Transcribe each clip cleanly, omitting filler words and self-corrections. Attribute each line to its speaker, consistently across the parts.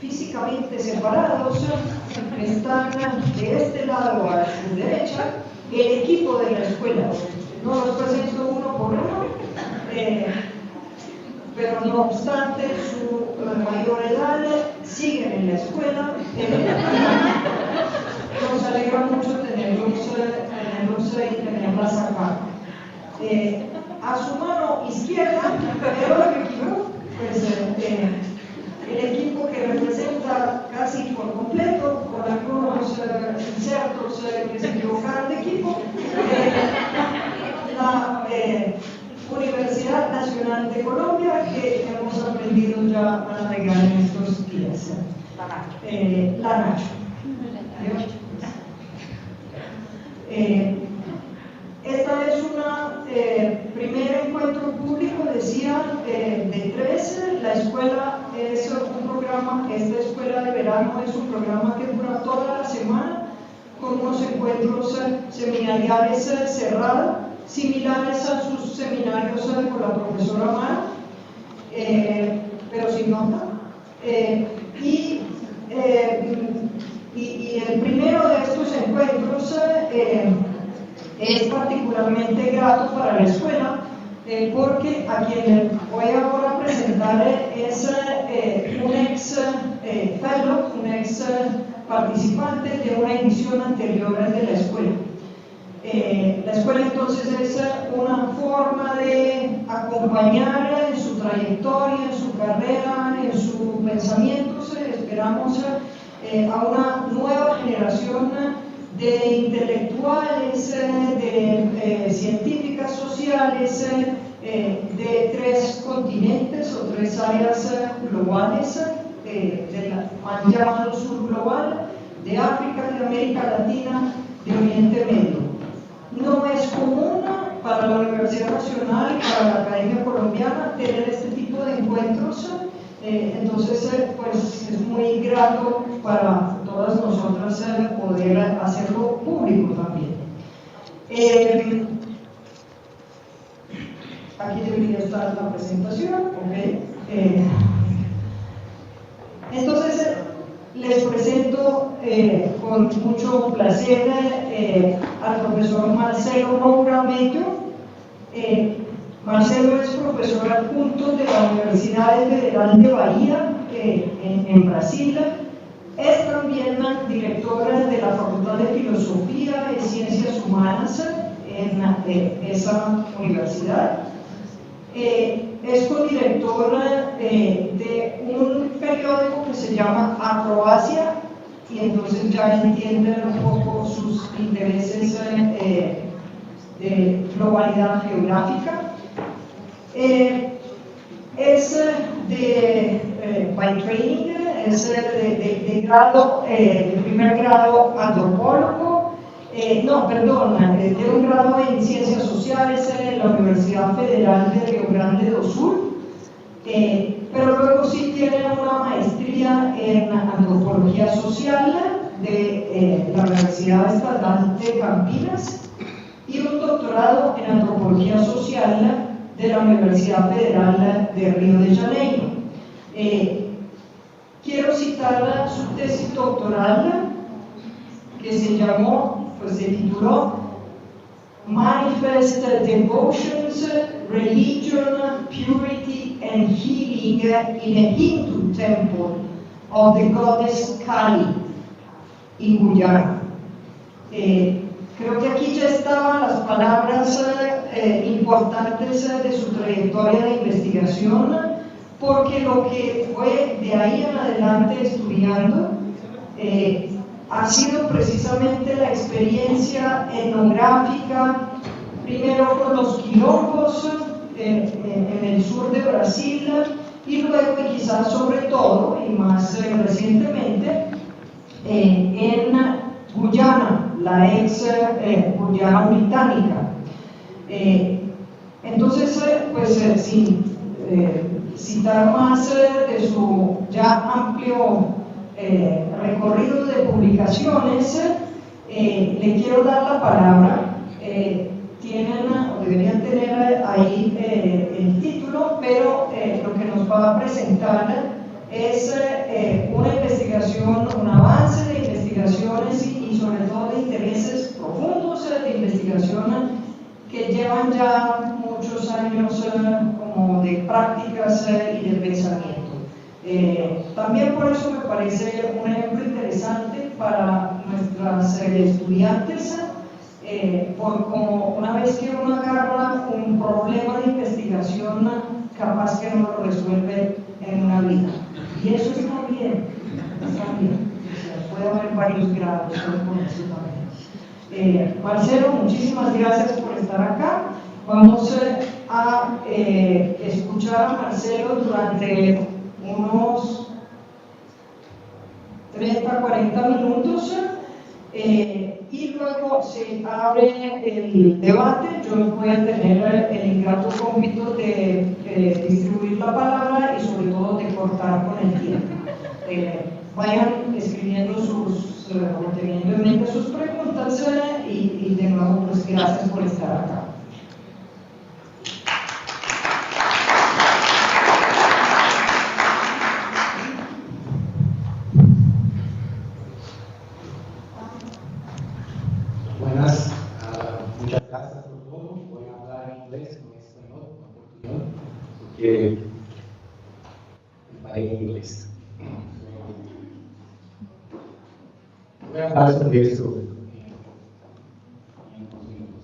Speaker 1: físicamente separados, están de este lado a su derecha, el equipo de la escuela. No los presento uno por uno, pero no obstante su mayor edad siguen en la escuela. Nos alegra mucho tenerlos y tenerlas acá. A su mano izquierda veo el equipo, pues, el equipo que representa casi por completo, con algunos insertos que se equivocaron de equipo, la Universidad Nacional de Colombia, que hemos aprendido ya a navegar en estos días. La Nacho. Esta es una primer encuentro público, decía, de 13. La escuela es un programa, esta escuela de verano es un programa que dura toda la semana, con unos encuentros seminariales cerrados, similares a sus seminarios con la profesora Mara, pero sin nota. Y el primero de estos encuentros es particularmente grato para la escuela, porque a quien voy ahora a presentar es un ex fellow, un ex participante de una edición anterior de la escuela. La escuela entonces es una forma de acompañar en su trayectoria, en su carrera, en sus pensamientos. Esperamos a una nueva generación de intelectuales, de científicas sociales, de 3 continentes o 3 áreas globales, del mal llamado sur global, de África, de América Latina, de Oriente Medio. No es común para la Universidad Nacional y para la Academia Colombiana tener este tipo de encuentros, entonces pues es muy grato para todas nosotras poder hacerlo público también. Aquí debería estar la presentación, ¿ok? Entonces les presento con mucho placer al profesor Marcelo Moura Mello. Marcelo es profesor adjunto de la Universidad Federal de Bahía en Brasil. Es también directora de la Facultad de Filosofía y Ciencias Humanas en esa universidad. Es codirectora de un periódico que se llama Acroacia, y entonces ya entienden un poco sus intereses de globalidad geográfica. Es by training, es de grado, de primer grado antropólogo, de un grado en ciencias sociales en la Universidad Federal de Rio Grande do Sul, pero luego sí tiene una maestría en antropología social de la Universidad Estatal de Campinas y un doctorado en antropología social de la Universidad Federal de Río de Janeiro. Quiero citar su tesis doctoral que se tituló Manifest Devotions, Religion, Purity and Healing in a Hindu Temple of the Goddess Kali in Guyana. Creo que aquí ya estaban las palabras importantes de su trayectoria de investigación, porque lo que fue de ahí en adelante estudiando ha sido precisamente la experiencia etnográfica, primero con los quilombos en el sur de Brasil, y luego y quizás sobre todo y más recientemente en Guyana, la ex Guyana británica. Entonces, sin citar más de su ya amplio recorrido de publicaciones, le quiero dar la palabra. Tienen o deberían tener ahí el título, pero lo que nos va a presentar es una investigación, un avance de investigaciones y sobre todo de intereses profundos de investigación que llevan ya muchos años como de prácticas y de pensamiento. También por eso me parece un ejemplo interesante para nuestras estudiantes, por como una vez que uno agarra un problema de investigación, capaz que no lo resuelve en una vida. Y eso está bien, está bien. O sea, puede haber varios grados con eso también. Marcelo, muchísimas gracias por estar acá. Vamos a escuchar a Marcelo durante unos 30-40 minutos y luego se abre el debate. Yo voy a tener el ingrato cómpito de distribuir la palabra y sobre todo de cortar con el tiempo. Vayan escribiendo o teniendo en mente sus preguntas y de nuevo pues gracias por estar acá.
Speaker 2: Buenas, muchas gracias por todo. Voy a hablar en inglés, no en español, no portugués, porque paré en inglés. Voy a hablar sobre eso en unos minutos.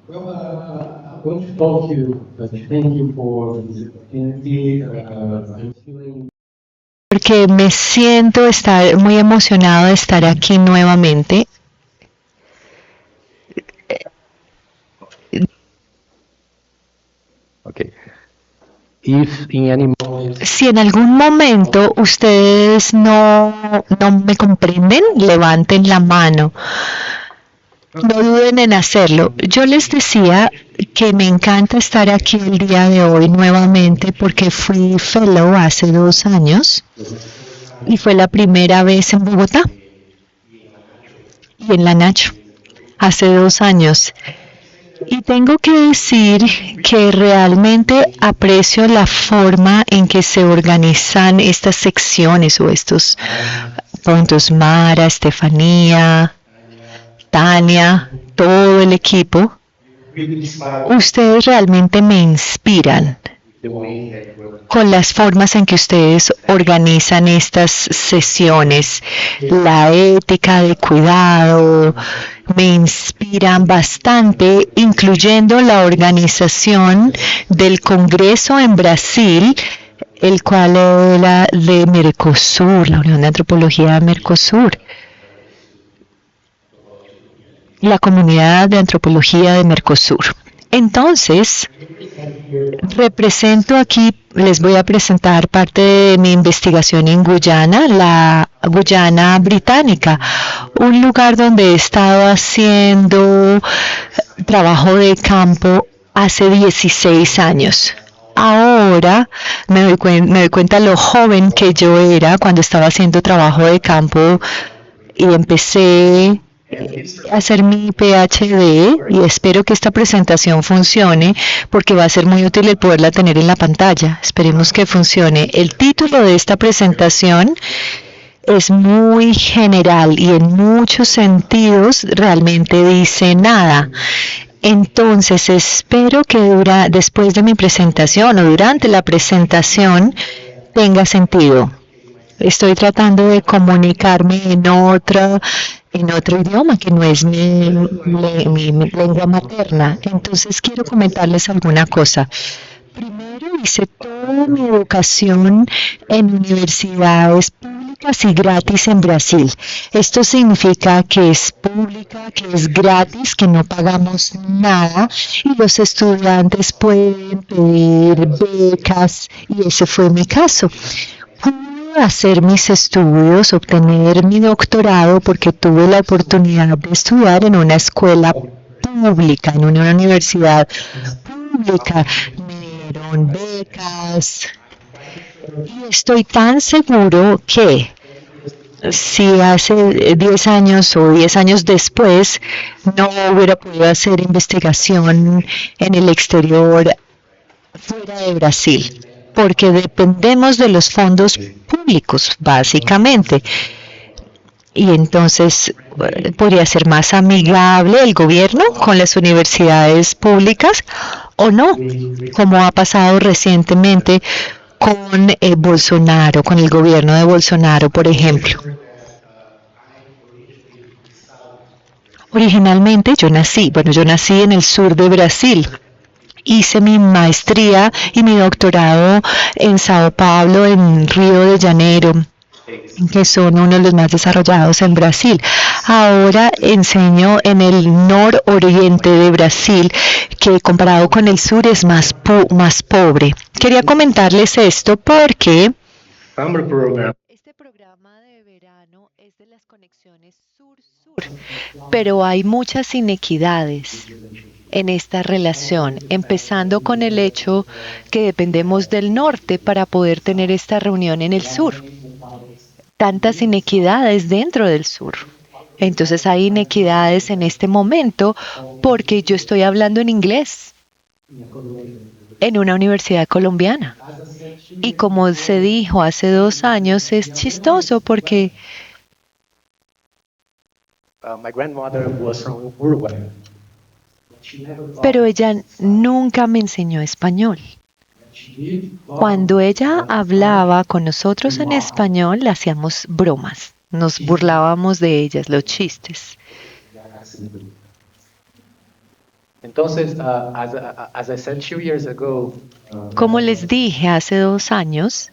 Speaker 2: Well, I want to talk to you, thank you for this opportunity. I'm feeling
Speaker 3: porque me siento estar muy emocionado de estar aquí nuevamente.
Speaker 2: okay. If in any moment
Speaker 3: Si en algún momento ustedes no me comprenden, levanten la mano. No duden en hacerlo. Yo les decía que me encanta estar aquí el día de hoy nuevamente porque fui fellow hace 2 años y fue la primera vez en Bogotá y en la Nacho hace 2 años. Y tengo que decir que realmente aprecio la forma en que se organizan estas secciones o estos puntos. Mara, Estefanía, Tania, todo el equipo. Ustedes realmente me inspiran con las formas en que ustedes organizan estas sesiones. La ética de cuidado me inspiran bastante, incluyendo la organización del Congreso en Brasil, el cual era de Mercosur, la Unión de Antropología de Mercosur. La comunidad de antropología de Mercosur. Entonces, represento aquí, les voy a presentar parte de mi investigación en Guyana, la Guyana británica, un lugar donde he estado haciendo trabajo de campo hace 16 años. Ahora me doy cuenta lo joven que yo era cuando estaba haciendo trabajo de campo y empecé hacer mi PhD y espero que esta presentación funcione porque va a ser muy útil el poderla tener en la pantalla. Esperemos que funcione. El título de esta presentación es muy general y en muchos sentidos realmente dice nada. Entonces espero que después de mi presentación o durante la presentación tenga sentido. Estoy tratando de comunicarme en otro idioma que no es mi lengua materna. Entonces quiero comentarles alguna cosa. Primero hice toda mi educación en universidades públicas y gratis en Brasil. Esto significa que es pública, que es gratis, que no pagamos nada y los estudiantes pueden pedir becas y ese fue mi caso. Hacer mis estudios, obtener mi doctorado porque tuve la oportunidad de estudiar en una escuela pública, en una universidad pública. Me dieron becas y estoy tan seguro que si hace 10 años o 10 años después no hubiera podido hacer investigación en el exterior fuera de Brasil. porque dependemos de los fondos públicos, básicamente. Y entonces podría ser más amigable el gobierno con las universidades públicas o no, como ha pasado recientemente con Bolsonaro, con el gobierno de Bolsonaro, por ejemplo. Originalmente yo nací en el sur de Brasil. Hice mi maestría y mi doctorado en Sao Paulo, en Río de Janeiro, que son uno de los más desarrollados en Brasil. Ahora enseño en el nororiente de Brasil, que comparado con el sur es más pobre. Quería comentarles esto porque este programa de verano es de las conexiones sur-sur, pero hay muchas inequidades en esta relación, empezando con el hecho que dependemos del norte para poder tener esta reunión en el sur. Tantas inequidades dentro del sur. Entonces hay inequidades en este momento porque yo estoy hablando en inglés en una universidad colombiana. Y como se dijo hace 2 años, es chistoso porque pero ella nunca me enseñó español. Cuando ella hablaba con nosotros en español, le hacíamos bromas, nos burlábamos de ellas, los chistes.
Speaker 2: Entonces, as I said 2 years ago,
Speaker 3: Como les dije hace 2 años,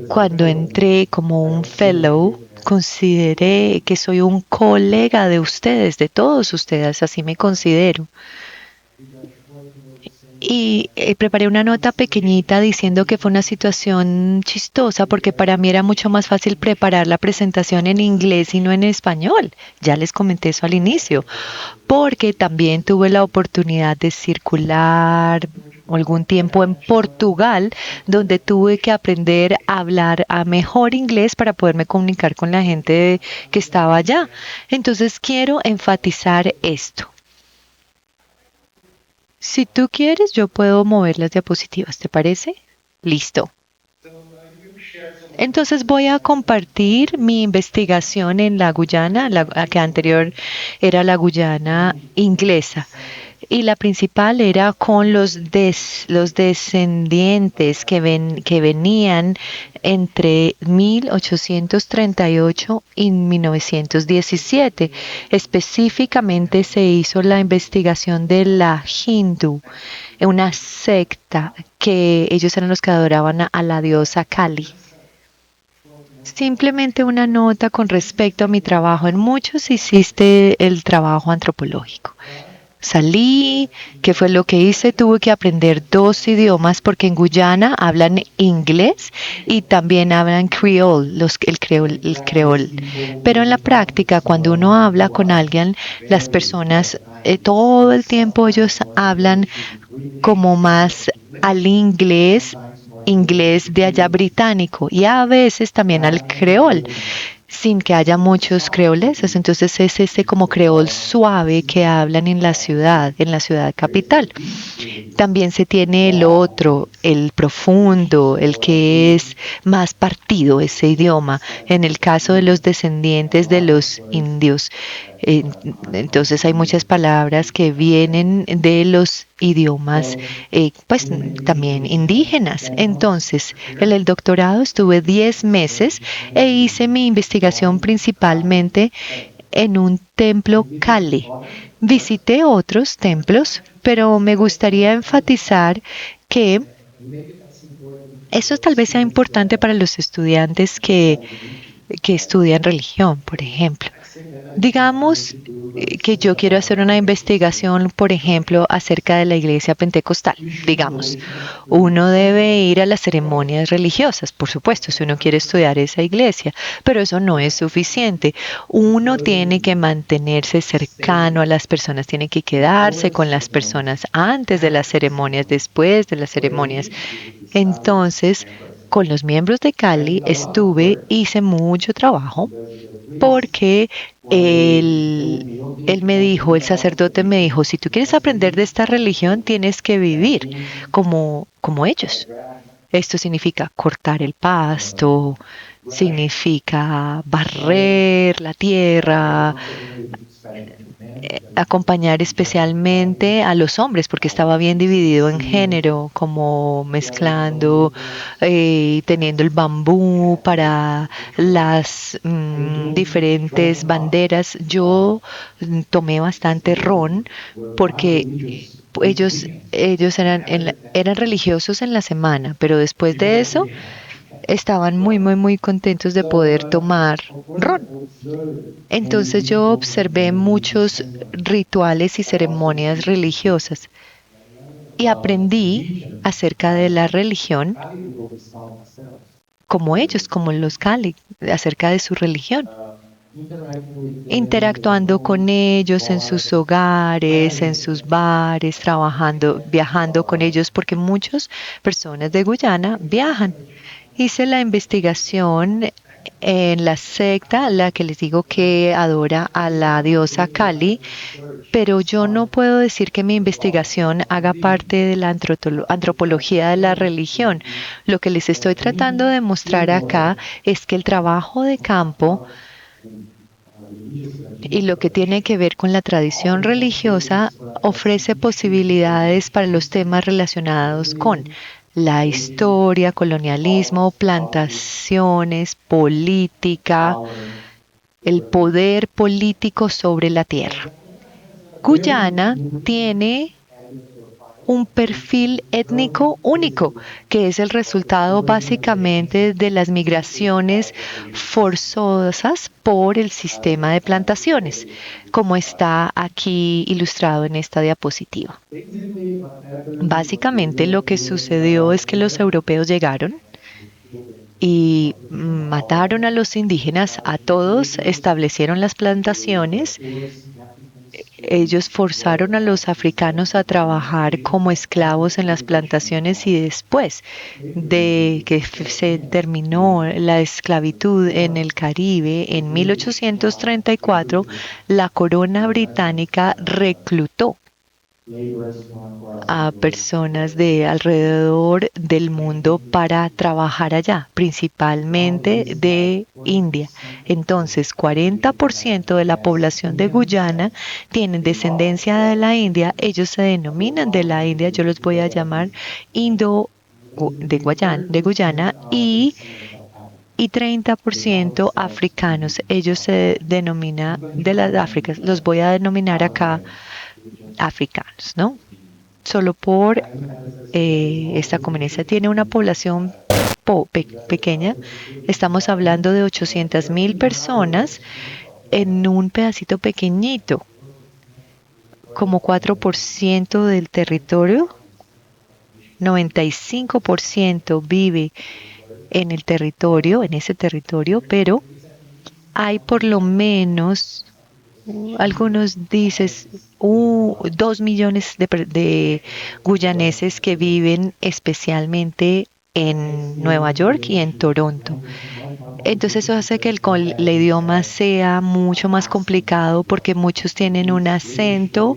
Speaker 3: cuando entré como un fellow, consideré que soy un colega de ustedes, de todos ustedes, así me considero. Y preparé una nota pequeñita diciendo que fue una situación chistosa porque para mí era mucho más fácil preparar la presentación en inglés y no en español. Ya les comenté eso al inicio, porque también tuve la oportunidad de circular algún tiempo en Portugal, donde tuve que aprender a hablar a mejor inglés para poderme comunicar con la gente que estaba allá. Entonces quiero enfatizar esto. Si tú quieres, yo puedo mover las diapositivas, ¿te parece? Listo. Entonces voy a compartir mi investigación en la Guyana, la que anterior era la Guyana inglesa. Y la principal era con los descendientes que venían entre 1838 y 1917. Específicamente se hizo la investigación de la Hindu, una secta que ellos eran los que adoraban a la diosa Kali. Simplemente una nota con respecto a mi trabajo. En muchos hiciste el trabajo antropológico. Salí, ¿qué fue lo que hice? Tuve que aprender 2 idiomas porque en Guyana hablan inglés y también hablan creol, el creol. Pero en la práctica, cuando uno habla con alguien, las personas todo el tiempo ellos hablan como más al inglés de allá británico y a veces también al creol, sin que haya muchos creoleses. Entonces es ese como creol suave que hablan en la ciudad capital. También se tiene el otro, el profundo, el que es más partido ese idioma. En el caso de los descendientes de los indios, entonces hay muchas palabras que vienen de los idiomas pues también indígenas. Entonces en el doctorado estuve 10 meses e hice mi investigación principalmente en un templo Kali. Visité otros templos, pero me gustaría enfatizar que eso tal vez sea importante para los estudiantes que estudian religión, por ejemplo. Digamos que yo quiero hacer una investigación, por ejemplo, acerca de la iglesia pentecostal. Digamos, uno debe ir a las ceremonias religiosas, por supuesto, si uno quiere estudiar esa iglesia, pero eso no es suficiente. Uno tiene que mantenerse cercano a las personas, tiene que quedarse con las personas antes de las ceremonias, después de las ceremonias. Entonces, con los miembros de Kali hice mucho trabajo porque él me dijo, el sacerdote me dijo, si tú quieres aprender de esta religión, tienes que vivir como ellos. Esto significa cortar el pasto, significa barrer la tierra, acompañar especialmente a los hombres, porque estaba bien dividido en género, como mezclando, teniendo el bambú para las diferentes banderas. Yo tomé bastante ron porque ellos eran religiosos en la semana, pero después de eso estaban muy contentos de poder tomar ron. Entonces yo observé muchos rituales y ceremonias religiosas y aprendí acerca de la religión como ellos, como los Kali, acerca de su religión, interactuando con ellos en sus hogares, en sus bares, trabajando, viajando con ellos, porque muchas personas de Guyana viajan. Hice la investigación en la secta, la que les digo que adora a la diosa Kali, pero yo no puedo decir que mi investigación haga parte de la antropología de la religión. Lo que les estoy tratando de mostrar acá es que el trabajo de campo y lo que tiene que ver con la tradición religiosa ofrece posibilidades para los temas relacionados con la historia, colonialismo, plantaciones, política, el poder político sobre la tierra. Guyana tiene un perfil étnico único, que es el resultado básicamente de las migraciones forzosas por el sistema de plantaciones, como está aquí ilustrado en esta diapositiva. Básicamente lo que sucedió es que los europeos llegaron y mataron a los indígenas, a todos, establecieron las plantaciones. Ellos forzaron a los africanos a trabajar como esclavos en las plantaciones y después de que se terminó la esclavitud en el Caribe en 1834, la corona británica reclutó a personas de alrededor del mundo para trabajar allá, principalmente de India. Entonces, 40% de la población de Guyana tienen descendencia de la India. Ellos se denominan de la India. Yo los voy a llamar de Guyana y 30% africanos. Ellos se denominan de las Áfricas. Los voy a denominar acá africanos, ¿no? Solo por esta comunidad tiene una población pequeña. Estamos hablando de 800,000 personas en un pedacito pequeñito, como 4% del territorio. 95% vive en el territorio, en ese territorio, pero hay por lo menos, algunos dicen, 2 millones de guyaneses que viven especialmente en Nueva York y en Toronto. Entonces eso hace que el idioma sea mucho más complicado porque muchos tienen un acento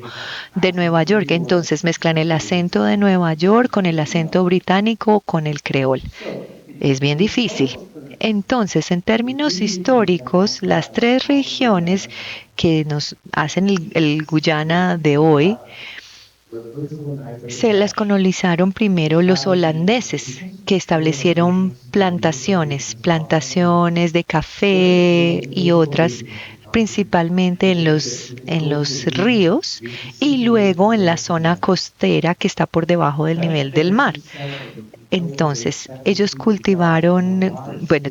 Speaker 3: de Nueva York. Entonces mezclan el acento de Nueva York con el acento británico, con el creol. Es bien difícil. Entonces, en términos históricos, las tres regiones que nos hacen el Guyana de hoy, se las colonizaron primero los holandeses, que establecieron plantaciones de café y otras, principalmente en los ríos y luego en la zona costera que está por debajo del nivel del mar. Entonces, ellos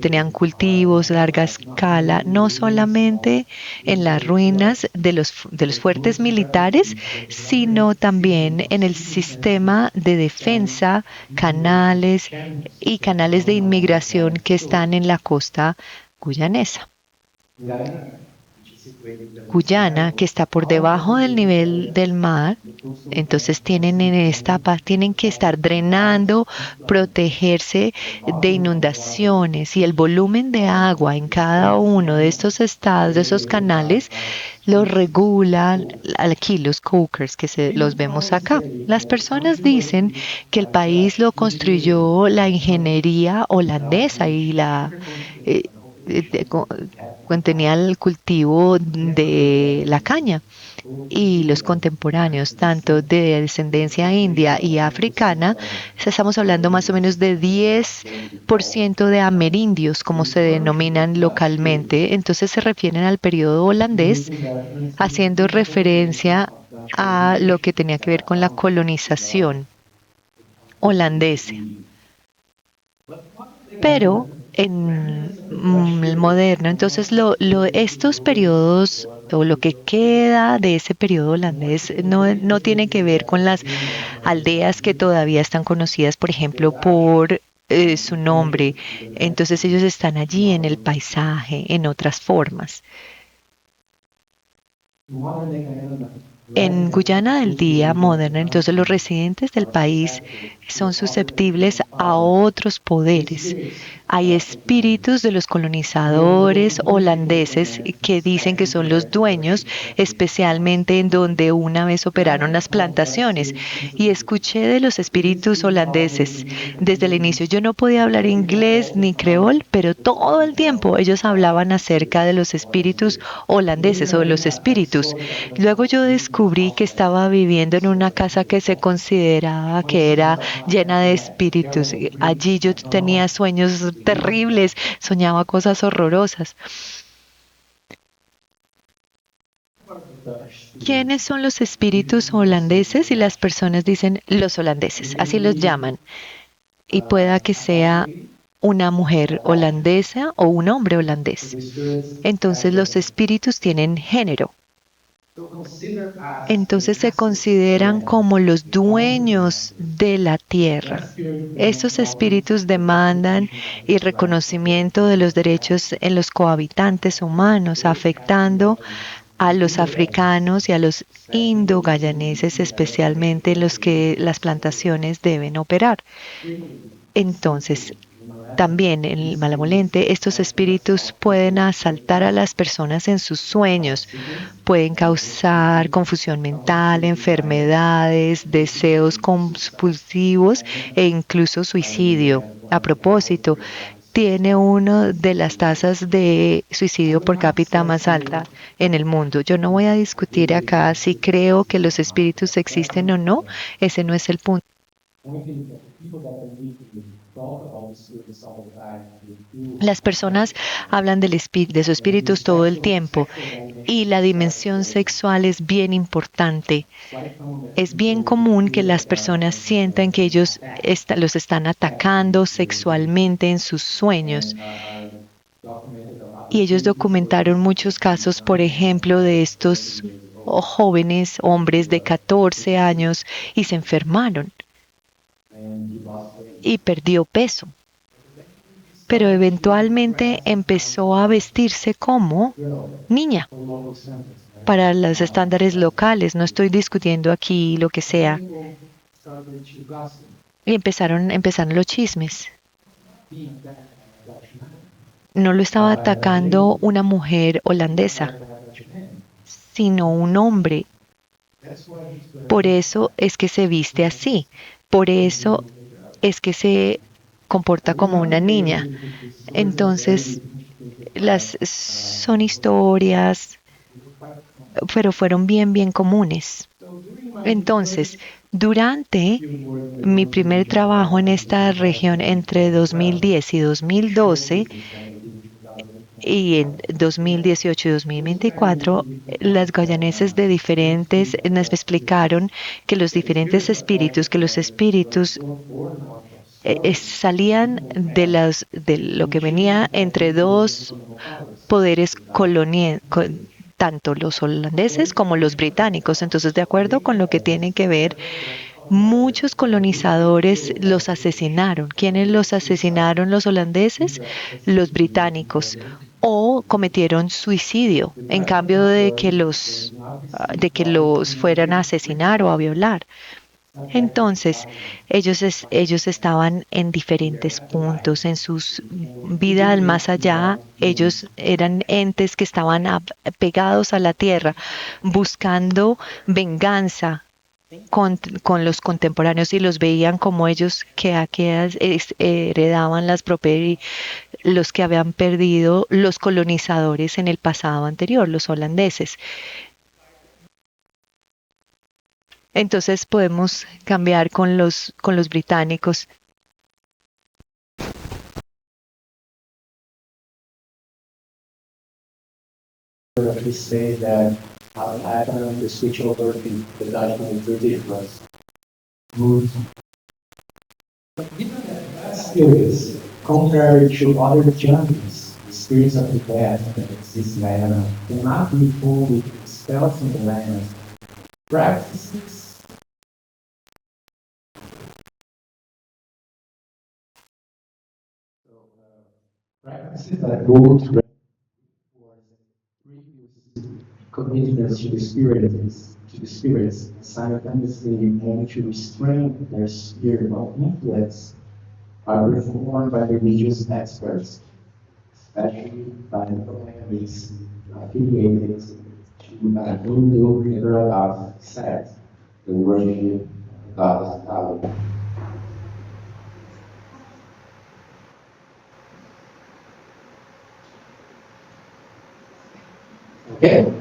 Speaker 3: tenían cultivos a larga escala, no solamente en las ruinas de los fuertes militares, sino también en el sistema de defensa, canales de inmigración que están en la costa guyanesa. Guyana, que está por debajo del nivel del mar. Entonces tienen que estar drenando, protegerse de inundaciones, y el volumen de agua en cada uno de estos estados, de esos canales, los regulan aquí los cokers los vemos acá. Las personas dicen que el país lo construyó la ingeniería holandesa y eh, contenía el cultivo de la caña, y los contemporáneos, tanto de descendencia india y africana, estamos hablando más o menos de 10% de amerindios, como se denominan localmente. Entonces se refieren al periodo holandés, haciendo referencia a lo que tenía que ver con la colonización holandesa. Pero en el moderno, entonces estos periodos o lo que queda de ese periodo holandés no tiene que ver con las aldeas que todavía están conocidas, por ejemplo, por su nombre. Entonces ellos están allí en el paisaje, en otras formas. En Guyana del día moderna, entonces los residentes del país son susceptibles a otros poderes. Hay espíritus de los colonizadores holandeses que dicen que son los dueños, especialmente en donde una vez operaron las plantaciones. Y escuché de los espíritus holandeses desde el inicio. Yo no podía hablar inglés ni creol, pero todo el tiempo ellos hablaban acerca de los espíritus holandeses o de los espíritus. Luego yo descubrí que estaba viviendo en una casa que se consideraba que era llena de espíritus. Allí yo tenía sueños terribles, soñaba cosas horrorosas. ¿Quiénes son los espíritus holandeses? Y las personas dicen los holandeses, así los llaman. Y pueda que sea una mujer holandesa o un hombre holandés. Entonces los espíritus tienen género. Entonces se consideran como los dueños de la tierra. Estos espíritus demandan el reconocimiento de los derechos en los cohabitantes humanos, afectando a los africanos y a los indo-gayaneses, especialmente en los que las plantaciones deben operar. Entonces, también en el malamolente, estos espíritus pueden asaltar a las personas en sus sueños, pueden causar confusión mental, enfermedades, deseos compulsivos e incluso suicidio. A propósito, tiene una de las tasas de suicidio por cápita más alta en el mundo. Yo no voy a discutir acá si creo que los espíritus existen o no, ese no es el punto. Las personas hablan de sus espíritus todo el tiempo, y la dimensión sexual es bien importante. Es bien común que las personas sientan que ellos los están atacando sexualmente en sus sueños. Y ellos documentaron muchos casos, por ejemplo, de estos jóvenes hombres de 14 años y se enfermaron y perdió peso. Pero eventualmente empezó a vestirse como niña para los estándares locales. No estoy discutiendo aquí lo que sea. Y empezaron los chismes. No lo estaba atacando una mujer holandesa, sino un hombre. Por eso es que se viste así. Por eso es que se comporta como una niña. Entonces, son historias, pero fueron bien comunes. Entonces, durante mi primer trabajo en esta región entre 2010 y 2012, y en 2018 y 2024, las guayaneses de diferentes nos explicaron que los diferentes espíritus, salían de lo que venía entre dos poderes tanto los holandeses como los británicos. Entonces, de acuerdo con lo que tiene que ver, muchos colonizadores los asesinaron. ¿Quiénes los asesinaron? Los holandeses, los británicos. o cometieron suicidio en cambio de que los fueran a asesinar o a violar. Entonces, ellos estaban en diferentes puntos en sus vidas más allá. Ellos eran entes que estaban pegados a la tierra, buscando venganza con los contemporáneos y los veían como ellos que aquellas heredaban las propiedades, los que habían perdido los colonizadores en el pasado anterior, los holandeses. Entonces podemos cambiar con los británicos.
Speaker 2: We say that happened to switch over to the Dutch and British was good. Experience, contrary to other journeys, the spirits of the dead that exist in Diana cannot be fully expelled from the land. Practices practices that go to commitments to the spirits, simultaneously aim to restrain their spirit of influence are performed by religious experts, especially by families affiliated to a Hindu liberal sect, the worship God Kali. Okay.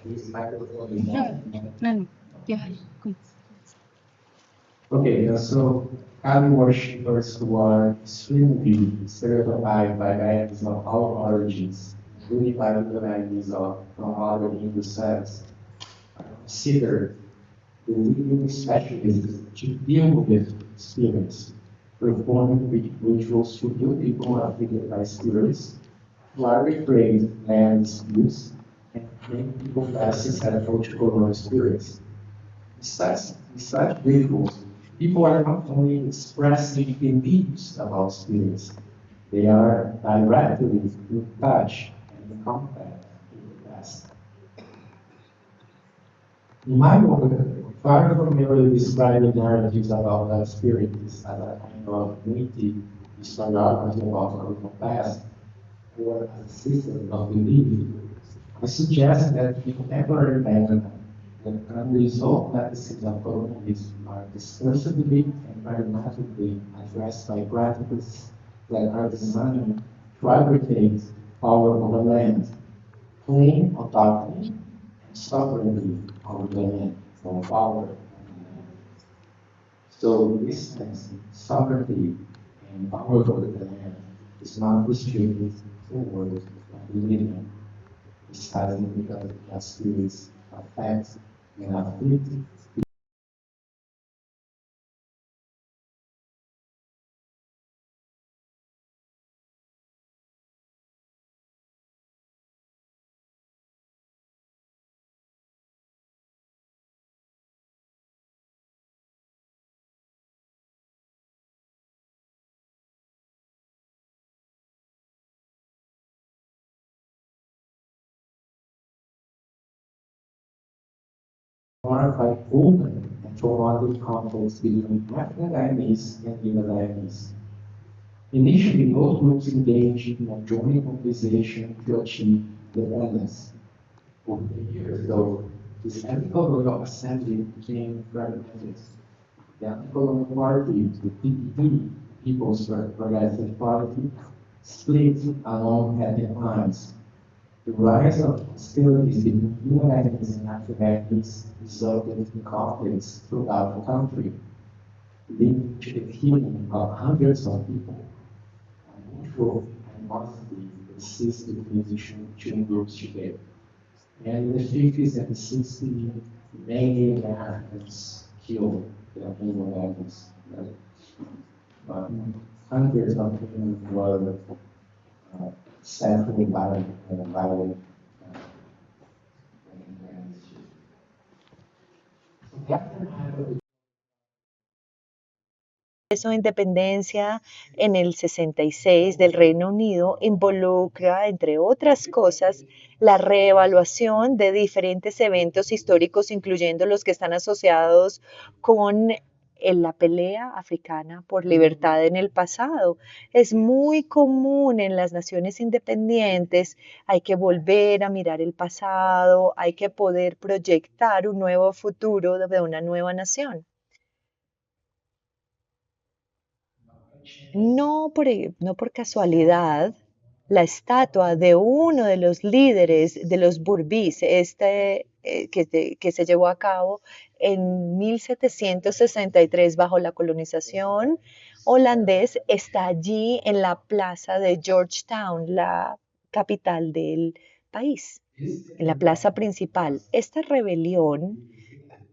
Speaker 2: This microphone is
Speaker 4: No, yeah.
Speaker 2: okay, so Kali worshippers who are extremely stereotyped by values of all origins, including by the values of from other Hindu sects, are considered the leading specialists to deal with spirits, performing rituals to heal people afflicted by spirits, clarify land disputes, and make people less approachable to spirits. Besides rituals, people are not only expressing beliefs about spirits, they are directly in touch and in contact with the past. In my book, far from merely describing narratives about that spirits as a kind of native historiography about the past or as a system of belief, I suggest that the contemporary method that can result medicines of colonies are discursively and pragmatically addressed by practices that are designed to aggregate power over land, claim autonomy, and sovereignty over the land from power on the land. So this sense, sovereignty and power over the land is not restricted toward religion, precisely because it has spirits affect and afflict. Marked by open and traumatic conflicts between African-Chinese and Vietnamese. Initially, both groups engaged in a joint mobilization to achieve independence. Over the years, though, this ethical road of assembly became fragmented. The anti-colonial party, the PPP, People's Progressive Party, split along ethnic lines. The rise of hostilities between Vietnamese and Africans resulted in conflicts throughout the country, leading to the killing of hundreds of people. Mutual animosity persists between the two groups today. And in the 50s and the 60s, many Americans killed Filipino language. But hunters often were sexually violent.
Speaker 3: Proceso de independencia en el 66 del Reino Unido involucra, entre otras cosas, la reevaluación de diferentes eventos históricos, incluyendo los que están asociados con la pelea africana por libertad en el pasado. Es muy común en las naciones independientes, hay que volver a mirar el pasado, hay que poder proyectar un nuevo futuro de una nueva nación. No por casualidad, la estatua de uno de los líderes de los Burbís, que se llevó a cabo en 1763 bajo la colonización holandés, está allí en la plaza de Georgetown, la capital del país, en la plaza principal. Esta rebelión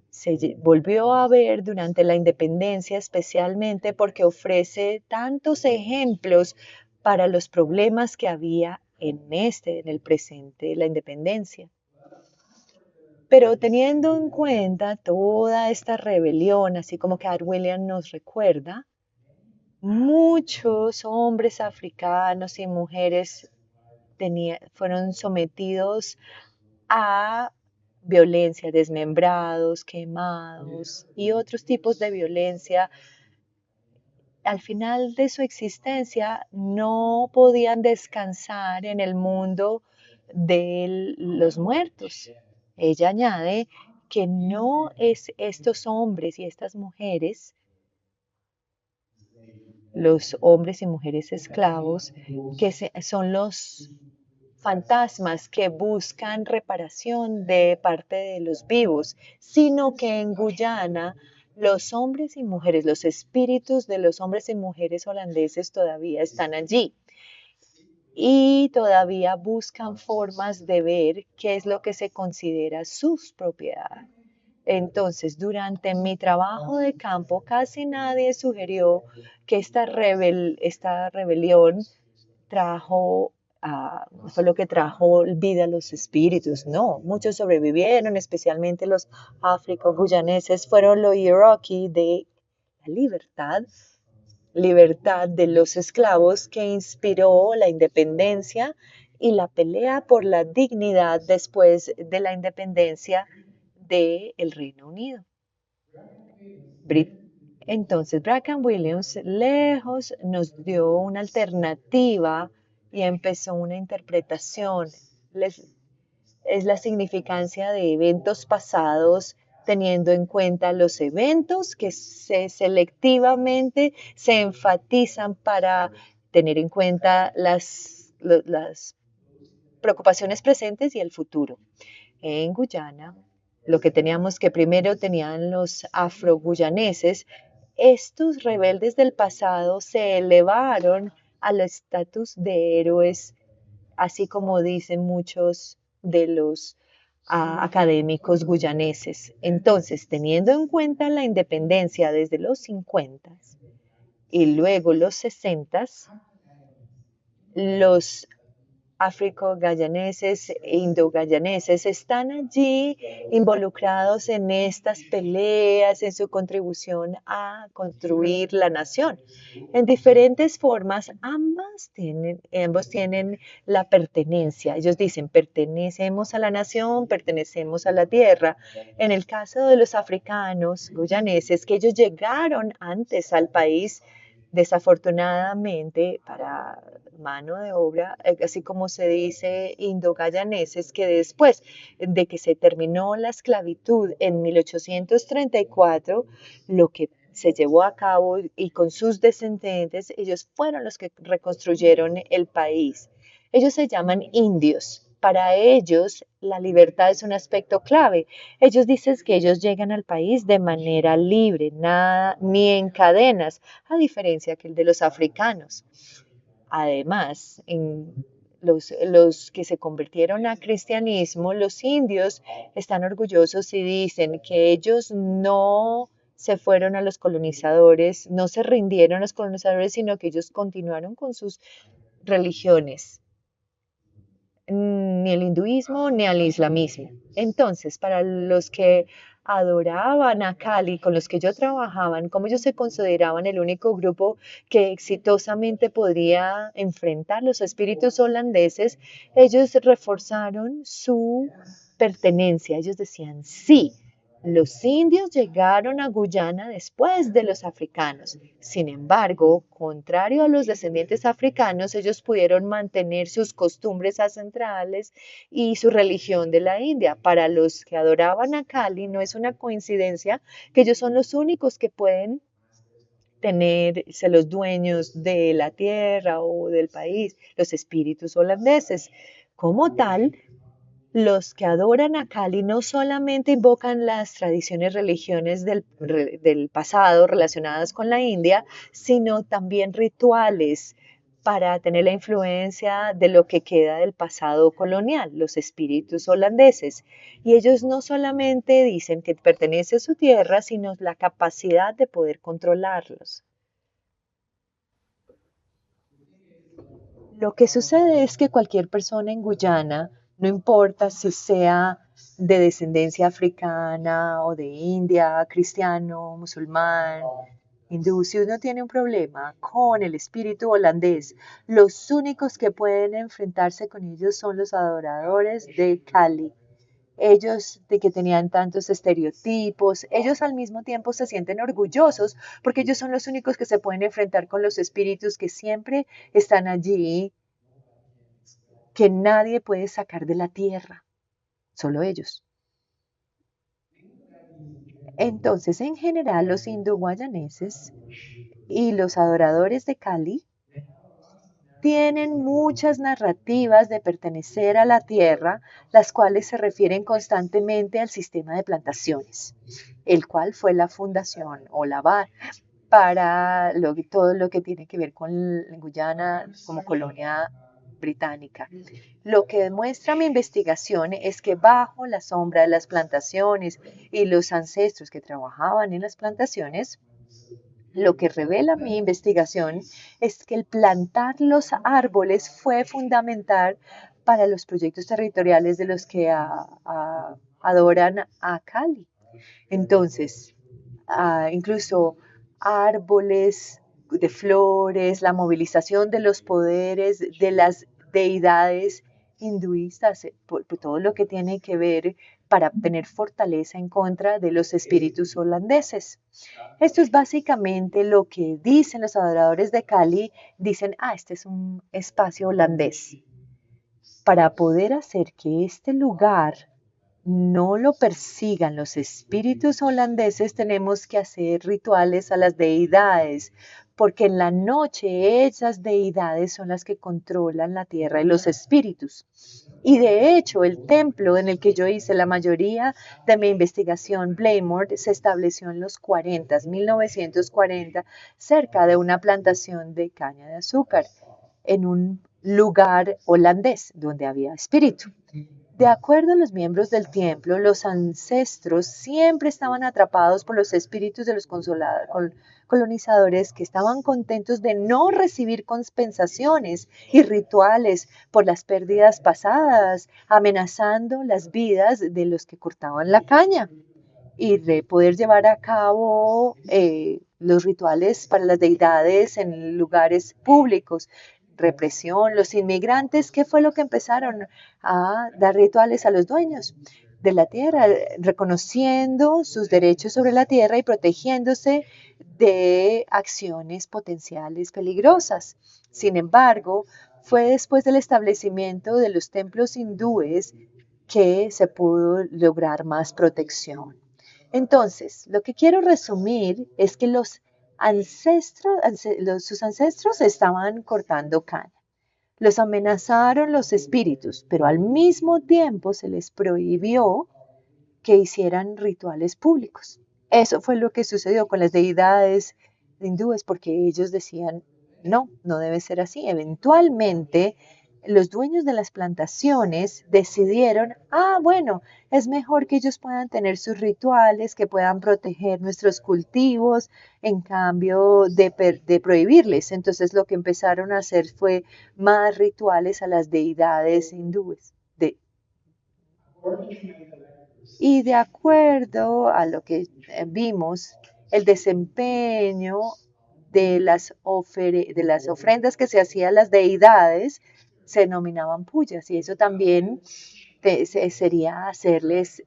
Speaker 3: se volvió a ver durante la independencia, especialmente porque ofrece tantos ejemplos para los problemas que había en el presente de la independencia. Pero teniendo en cuenta toda esta rebelión, así como Cat Williams nos recuerda, muchos hombres africanos y mujeres fueron sometidos a violencia, desmembrados, quemados y otros tipos de violencia. Al final de su existencia no podían descansar en el mundo de los muertos. Ella añade que no es estos hombres y estas mujeres, los hombres y mujeres esclavos, son los fantasmas que buscan reparación de parte de los vivos, sino que en Guyana los hombres y mujeres, los espíritus de los hombres y mujeres holandeses todavía están allí y todavía buscan formas de ver qué es lo que se considera sus propiedades. Entonces, durante mi trabajo de campo, casi nadie sugirió que esta rebelión trajo, fue lo que trajo vida a los espíritus. No, muchos sobrevivieron, especialmente los afro-guyaneses, fueron los Cherokee de la libertad de los esclavos que inspiró la independencia y la pelea por la dignidad después de la independencia del Reino Unido. Entonces, Brigham Williams, lejos, nos dio una alternativa y empezó una interpretación. Es la significancia de eventos pasados teniendo en cuenta los eventos que selectivamente se enfatizan para tener en cuenta las preocupaciones presentes y el futuro. En Guyana, lo que teníamos que primero tenían los afro-guyaneses, estos rebeldes del pasado se elevaron al estatus de héroes, así como dicen muchos de los académicos guyaneses. Entonces, teniendo en cuenta la independencia desde los 50 y luego los 60, los africo-gayaneses e indo-gayaneses están allí involucrados en estas peleas, en su contribución a construir la nación. En diferentes formas, ambos tienen la pertenencia. Ellos dicen, pertenecemos a la nación, pertenecemos a la tierra. En el caso de los africanos guyaneses, que ellos llegaron antes al país, desafortunadamente para mano de obra, así como se dice indo-gayaneses, que después de que se terminó la esclavitud en 1834, lo que se llevó a cabo y con sus descendientes, ellos fueron los que reconstruyeron el país. Ellos se llaman indios. Para ellos, la libertad es un aspecto clave. Ellos dicen que ellos llegan al país de manera libre, nada, ni en cadenas, a diferencia que el de los africanos. Además, los que se convirtieron a cristianismo, los indios están orgullosos y dicen que ellos no se fueron a los colonizadores, no se rindieron a los colonizadores, sino que ellos continuaron con sus religiones, ni el hinduismo ni el islamismo. Entonces, para los que adoraban a Kali, con los que yo trabajaba, como ellos se consideraban el único grupo que exitosamente podría enfrentar los espíritus holandeses, ellos reforzaron su pertenencia. Ellos decían, sí, los indios llegaron a Guyana después de los africanos. Sin embargo, contrario a los descendientes africanos, ellos pudieron mantener sus costumbres ancestrales y su religión de la India. Para los que adoraban a Kali, no es una coincidencia que ellos son los únicos que pueden tenerse los dueños de la tierra o del país, los espíritus holandeses. Como tal, los que adoran a Kali no solamente invocan las tradiciones religiones del pasado relacionadas con la India, sino también rituales para tener la influencia de lo que queda del pasado colonial, los espíritus holandeses. Y ellos no solamente dicen que pertenece a su tierra, sino la capacidad de poder controlarlos. Lo que sucede es que cualquier persona en Guyana, no importa si sea de descendencia africana o de India, cristiano, musulmán, hindú, si uno tiene un problema con el espíritu holandés, los únicos que pueden enfrentarse con ellos son los adoradores de Kali. Ellos de que tenían tantos estereotipos, ellos al mismo tiempo se sienten orgullosos porque ellos son los únicos que se pueden enfrentar con los espíritus que siempre están allí, que nadie puede sacar de la tierra, solo ellos. Entonces, en general, los hindú-guayaneses y los adoradores de Kali tienen muchas narrativas de pertenecer a la tierra, las cuales se refieren constantemente al sistema de plantaciones, el cual fue la fundación o la base para todo lo que tiene que ver con Guyana como colonia británica. Lo que demuestra mi investigación es que bajo la sombra de las plantaciones y los ancestros que trabajaban en las plantaciones, lo que revela mi investigación es que el plantar los árboles fue fundamental para los proyectos territoriales de los que adoran a Kali. Entonces, incluso árboles de flores, la movilización de los poderes de las deidades hinduistas, por todo lo que tiene que ver para tener fortaleza en contra de los espíritus holandeses. Esto es básicamente lo que dicen los adoradores de Kali. Dicen, este es un espacio holandés. Para poder hacer que este lugar no lo persigan los espíritus holandeses, tenemos que hacer rituales a las deidades, porque en la noche esas deidades son las que controlan la tierra y los espíritus. Y de hecho, el templo en el que yo hice la mayoría de mi investigación, Blaymore, se estableció en los 1940, cerca de una plantación de caña de azúcar, en un lugar holandés donde había espíritu. De acuerdo a los miembros del templo, los ancestros siempre estaban atrapados por los espíritus de los colonizadores que estaban contentos de no recibir compensaciones y rituales por las pérdidas pasadas, amenazando las vidas de los que cortaban la caña y de poder llevar a cabo los rituales para las deidades en lugares públicos. Represión, los inmigrantes, ¿qué fue lo que empezaron a dar rituales a los dueños de la tierra, reconociendo sus derechos sobre la tierra y protegiéndose de acciones potenciales peligrosas? Sin embargo, fue después del establecimiento de los templos hindúes que se pudo lograr más protección. Entonces, lo que quiero resumir es que sus ancestros estaban cortando caña. Los amenazaron los espíritus, pero al mismo tiempo se les prohibió que hicieran rituales públicos. Eso fue lo que sucedió con las deidades hindúes, porque ellos decían, no debe ser así. Eventualmente, los dueños de las plantaciones decidieron, bueno, es mejor que ellos puedan tener sus rituales, que puedan proteger nuestros cultivos, en cambio de prohibirles. Entonces lo que empezaron a hacer fue más rituales a las deidades hindúes. Y de acuerdo a lo que vimos, el desempeño de las ofrendas que se hacían a las deidades se denominaban puyas, y eso también sería hacerles,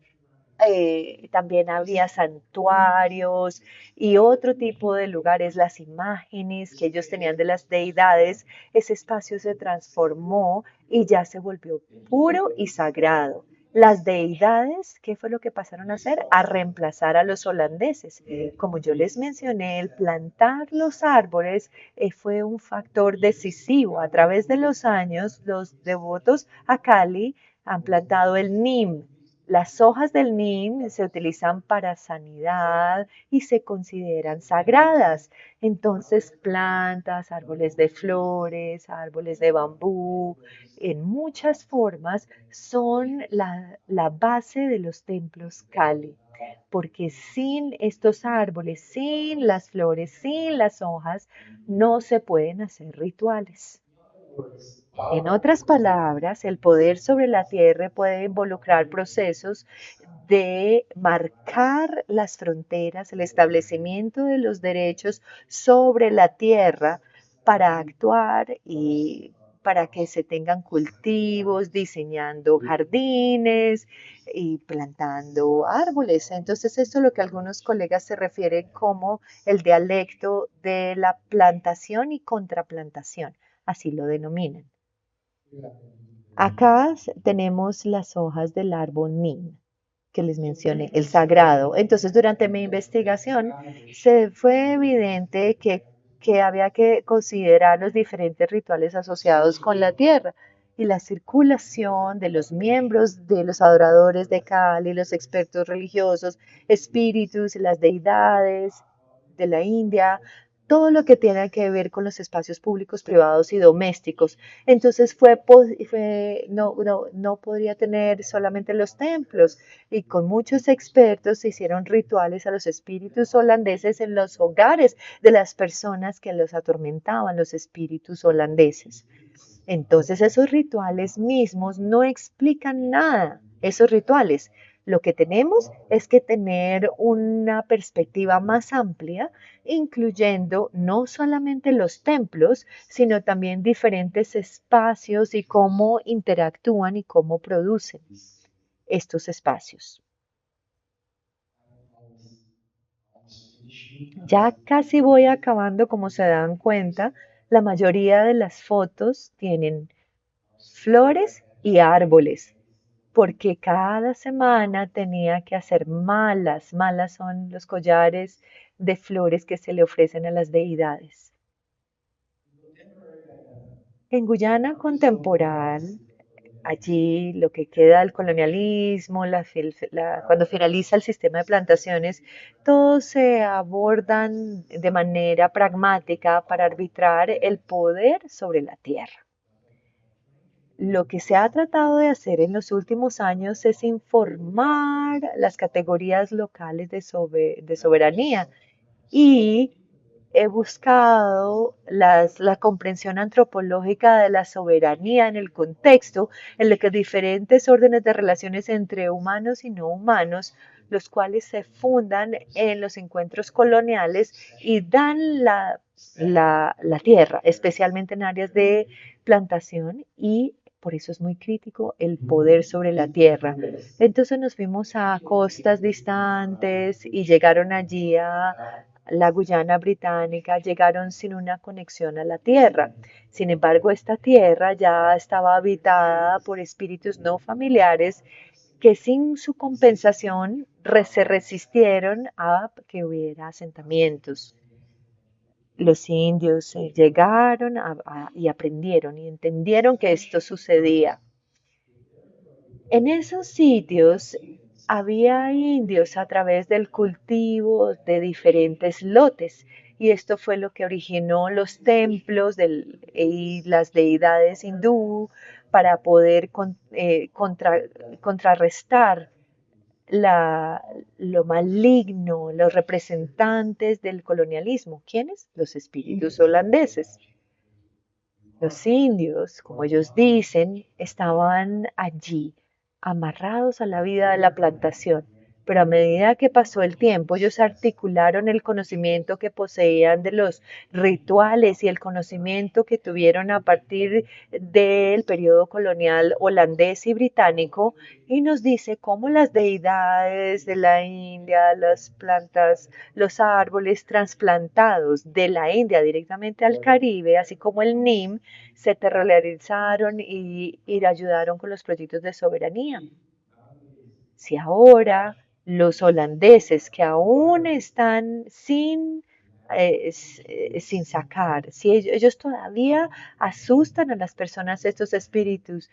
Speaker 3: también había santuarios y otro tipo de lugares, las imágenes que ellos tenían de las deidades, ese espacio se transformó y ya se volvió puro y sagrado. Las deidades, ¿qué fue lo que pasaron a hacer? A reemplazar a los holandeses. Como yo les mencioné, el plantar los árboles fue un factor decisivo. A través de los años, los devotos a Kali han plantado el Nim. Las hojas del Nim se utilizan para sanidad y se consideran sagradas. Entonces, plantas, árboles de flores, árboles de bambú, en muchas formas son la base de los templos Kali, porque sin estos árboles, sin las flores, sin las hojas, no se pueden hacer rituales. En otras palabras, el poder sobre la tierra puede involucrar procesos de marcar las fronteras, el establecimiento de los derechos sobre la tierra para actuar y para que se tengan cultivos, diseñando jardines y plantando árboles. Entonces, esto es lo que algunos colegas se refieren como el dialecto de la plantación y contraplantación, así lo denominan. Acá tenemos las hojas del árbol Nim que les mencioné, el sagrado. Entonces, durante mi investigación se fue evidente que había que considerar los diferentes rituales asociados con la tierra y la circulación de los miembros de los adoradores de Kali, los expertos religiosos, espíritus, las deidades de la India, todo lo que tiene que ver con los espacios públicos, privados y domésticos. Entonces no podría tener solamente los templos, y con muchos expertos se hicieron rituales a los espíritus holandeses en los hogares de las personas que los atormentaban, los espíritus holandeses. Entonces esos rituales mismos no explican nada, esos rituales. Lo que tenemos es que tener una perspectiva más amplia, incluyendo no solamente los templos, sino también diferentes espacios y cómo interactúan y cómo producen estos espacios. Ya casi voy acabando, como se dan cuenta, la mayoría de las fotos tienen flores y árboles, porque cada semana tenía que hacer malas. Malas son los collares de flores que se le ofrecen a las deidades. En Guyana contemporánea, allí lo que queda del colonialismo, cuando finaliza el sistema de plantaciones, todos se abordan de manera pragmática para arbitrar el poder sobre la tierra. Lo que se ha tratado de hacer en los últimos años es informar las categorías locales de soberanía, y he buscado la comprensión antropológica de la soberanía en el contexto en el que diferentes órdenes de relaciones entre humanos y no humanos, los cuales se fundan en los encuentros coloniales y dan la tierra, especialmente en áreas de plantación, y por eso es muy crítico el poder sobre la tierra. Entonces nos fuimos a costas distantes y llegaron allí a la Guyana británica, llegaron sin una conexión a la tierra. Sin embargo, esta tierra ya estaba habitada por espíritus no familiares que sin su compensación se resistieron a que hubiera asentamientos. Los indios llegaron y aprendieron y entendieron que esto sucedía. En esos sitios había indios a través del cultivo de diferentes lotes, y esto fue lo que originó los templos y las deidades hindú para poder contrarrestar lo maligno, los representantes del colonialismo. ¿Quiénes? Los espíritus holandeses. Los indios, como ellos dicen, estaban allí, amarrados a la vida de la plantación, pero a medida que pasó el tiempo, ellos articularon el conocimiento que poseían de los rituales y el conocimiento que tuvieron a partir del periodo colonial holandés y británico, y nos dice cómo las deidades de la India, las plantas, los árboles trasplantados de la India directamente al Caribe, así como el NIM, se territorializaron y ayudaron con los proyectos de soberanía. Si ahora los holandeses que aún están sin sacar, si ellos todavía asustan a las personas, estos espíritus,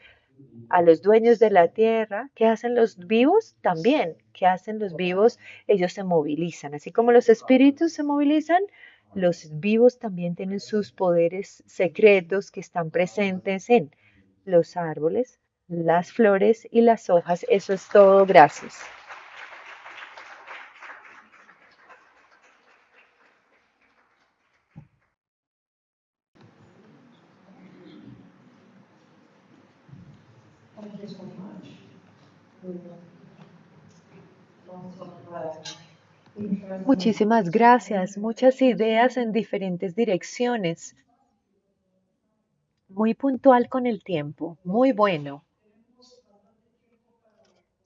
Speaker 3: a los dueños de la tierra, ¿qué hacen los vivos? También, ¿qué hacen los vivos? Ellos se movilizan, así como los espíritus se movilizan, los vivos también tienen sus poderes secretos que están presentes en los árboles, las flores y las hojas. Eso es todo. Gracias.
Speaker 1: Thank you so much.
Speaker 3: Muchísimas gracias. Muchas ideas en diferentes direcciones. Muy puntual con el tiempo. Muy bueno.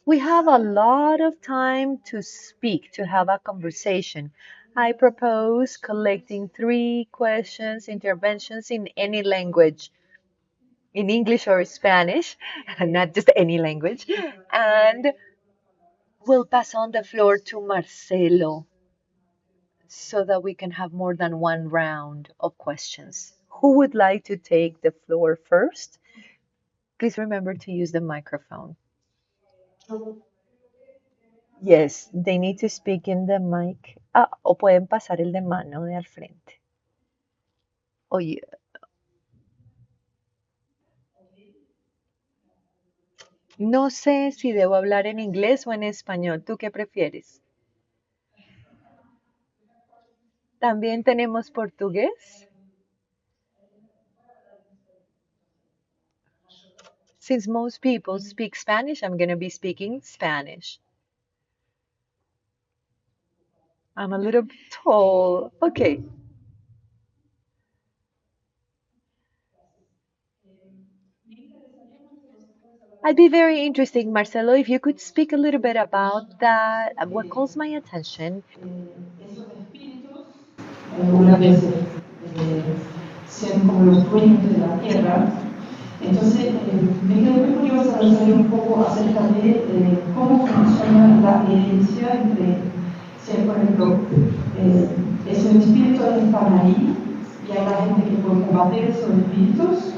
Speaker 3: We have a lot of time to speak, to have a conversation. I propose collecting 3 questions, interventions in any language, in English or Spanish, not just any language. And we'll pass on the floor to Marcelo so that we can have more than one round of questions. Who would like to take the floor first? Please remember to use the microphone. Yes, they need to speak in the mic. O pueden pasar el de mano de al frente. Oye, no sé si debo hablar en inglés o en español. ¿Tú qué prefieres? También tenemos portugués. Since most people speak Spanish, I'm going to be speaking Spanish. I'm a little tall. Okay. I'd be very interesting, Marcelo, if you could speak a little bit about that. What calls my attention.
Speaker 1: Esos espíritus holandeses sean como los dueños de la tierra. Entonces, me quedé muy curiosa de saber un poco acerca de cómo funciona la herencia entre, si por ejemplo, esos espíritus están ahí y hay la gente que puede combatir esos espíritus,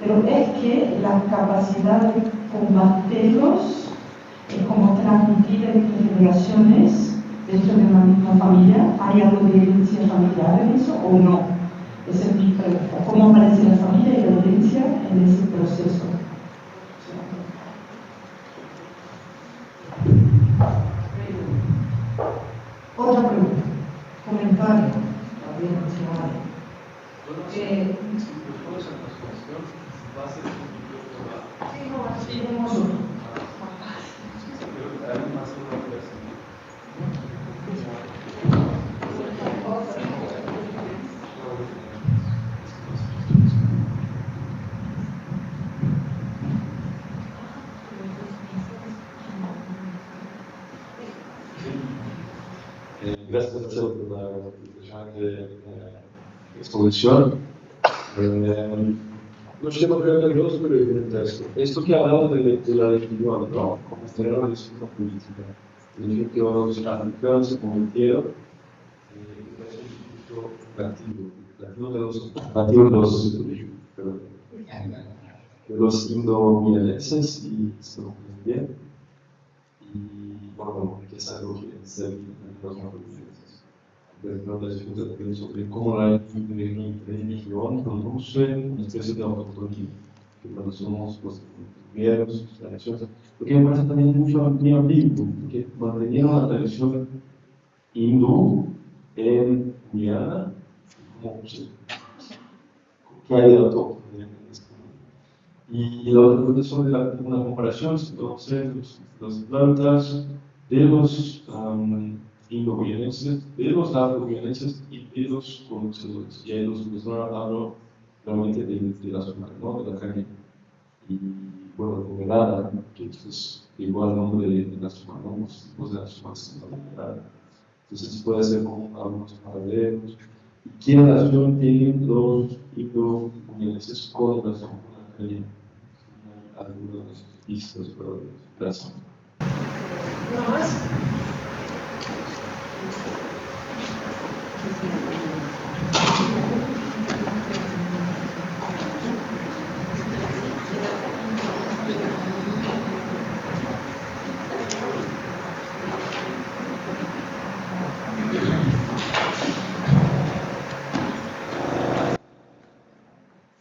Speaker 1: pero es que la capacidad de combatirlos es como transmitida entre generaciones dentro de una misma familia. ¿Hay algo de herencia familiar en eso o no? Esa es mi pregunta. ¿Cómo aparece la familia y la herencia en ese proceso? Otra pregunta, comentario, también mencionado. Tenemos otro.
Speaker 5: Gracias Marcelo por la interesante exposición. Los temas realmente no súper diferentes. Esto que hablamos de la definición, ¿no? Como tener una disciplina política. Significa que los africanos se convirtieron en un instituto de los indomielenses y se lo bien. Y bueno, que es algo que se ve en los movimientos. la discusión sobre cómo la religión produce una especie de autocontrol que cuando somos los primeros, las naciones, lo que me parece también mucho muy ambiguo, porque mantenían la tradición hindú en Guyana, como que hay de todo. Y la otra pregunta es sobre una comparación entonces las plantas de los indo-guyanenses, de los afro-guyanenses y de los conocedores. Y ahí los hablo realmente de la azúcar, ¿no? De la caña. Y bueno, de mermelada, que es igual al nombre de la azúcar, ¿no? Los tipos de azúcar se llaman mermelada. Entonces puede ser como algunos paralelos. ¿Qué relación tienen los indo-guyanenses con la azúcar? Algunas pistas, pero gracias.
Speaker 1: ¿No más?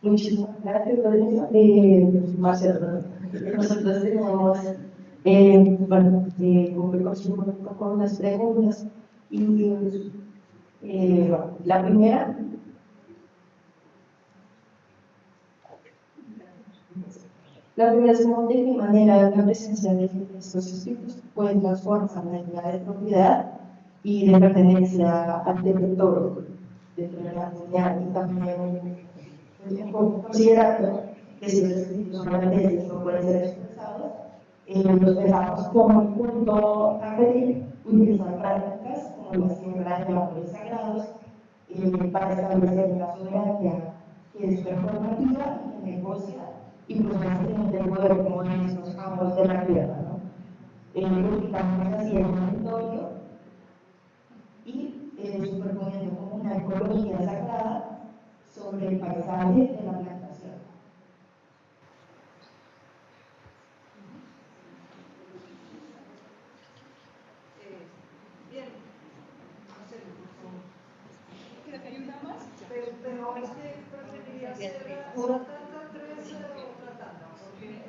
Speaker 6: Muchísimas gracias, Lorenzo. Marcelo, nosotros tenemos, bueno, cumplimos un poco con las preguntas. Y la primera, es cómo, de qué manera la presencia de estos espíritus puede transformar la idea de propiedad y de pertenencia al territorio dentro de la comunidad, y también considerando que si los espíritus son materiales no pueden ser expresados, los pensamos como el punto a pedir utilizar prácticas como las siembras de árboles sagrados para establecer una soberanía que es performativa y que negocia y pues básicamente el poder como en esos campos de la tierra, ¿no? Utilizamos así el territorio y superponiendo como una ecología sagrada sobre el paisaje de la plantación.
Speaker 1: Bien, Marcelo, por favor. Creo que hay una más, pero es que preferiría hacer una tanda, tres o otra tanda, porque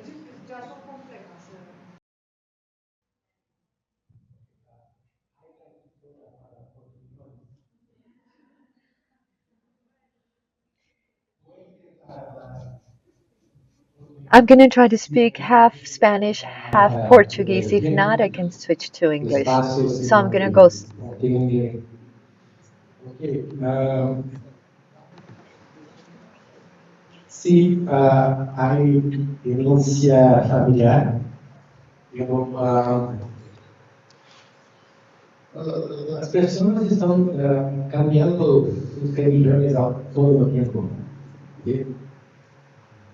Speaker 1: ya son complejas.
Speaker 3: I'm going to try to speak half Spanish, half Portuguese. If not, I can switch to English. So I'm going to go.
Speaker 2: Okay. Sí, hay violencia familiar. Las personas están cambiando sus religiones todo el tiempo.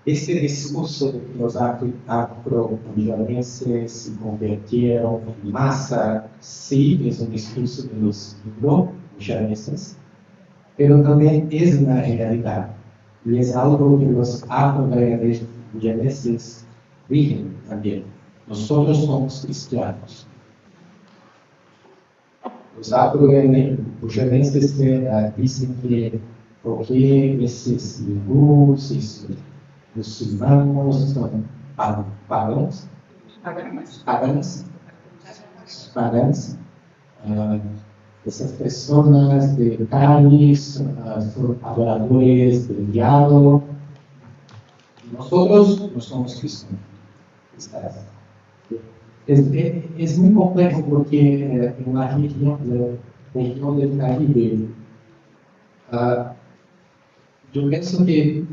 Speaker 2: Este discurso de que los afro-guyaneses se convirtieron en masa, sí, es un discurso de los indo-guyaneses, pero también es una realidad. Y es algo que los afro-guyaneses rigen también. Nosotros somos cristianos. Los afro-guyaneses dicen que porque esos hindúes, esos musulmanes son pagans. Esas personas de Cádiz son adoradores del diablo. Nosotros no somos cristianos. Es muy complejo porque en la región del Caribe, yo pienso que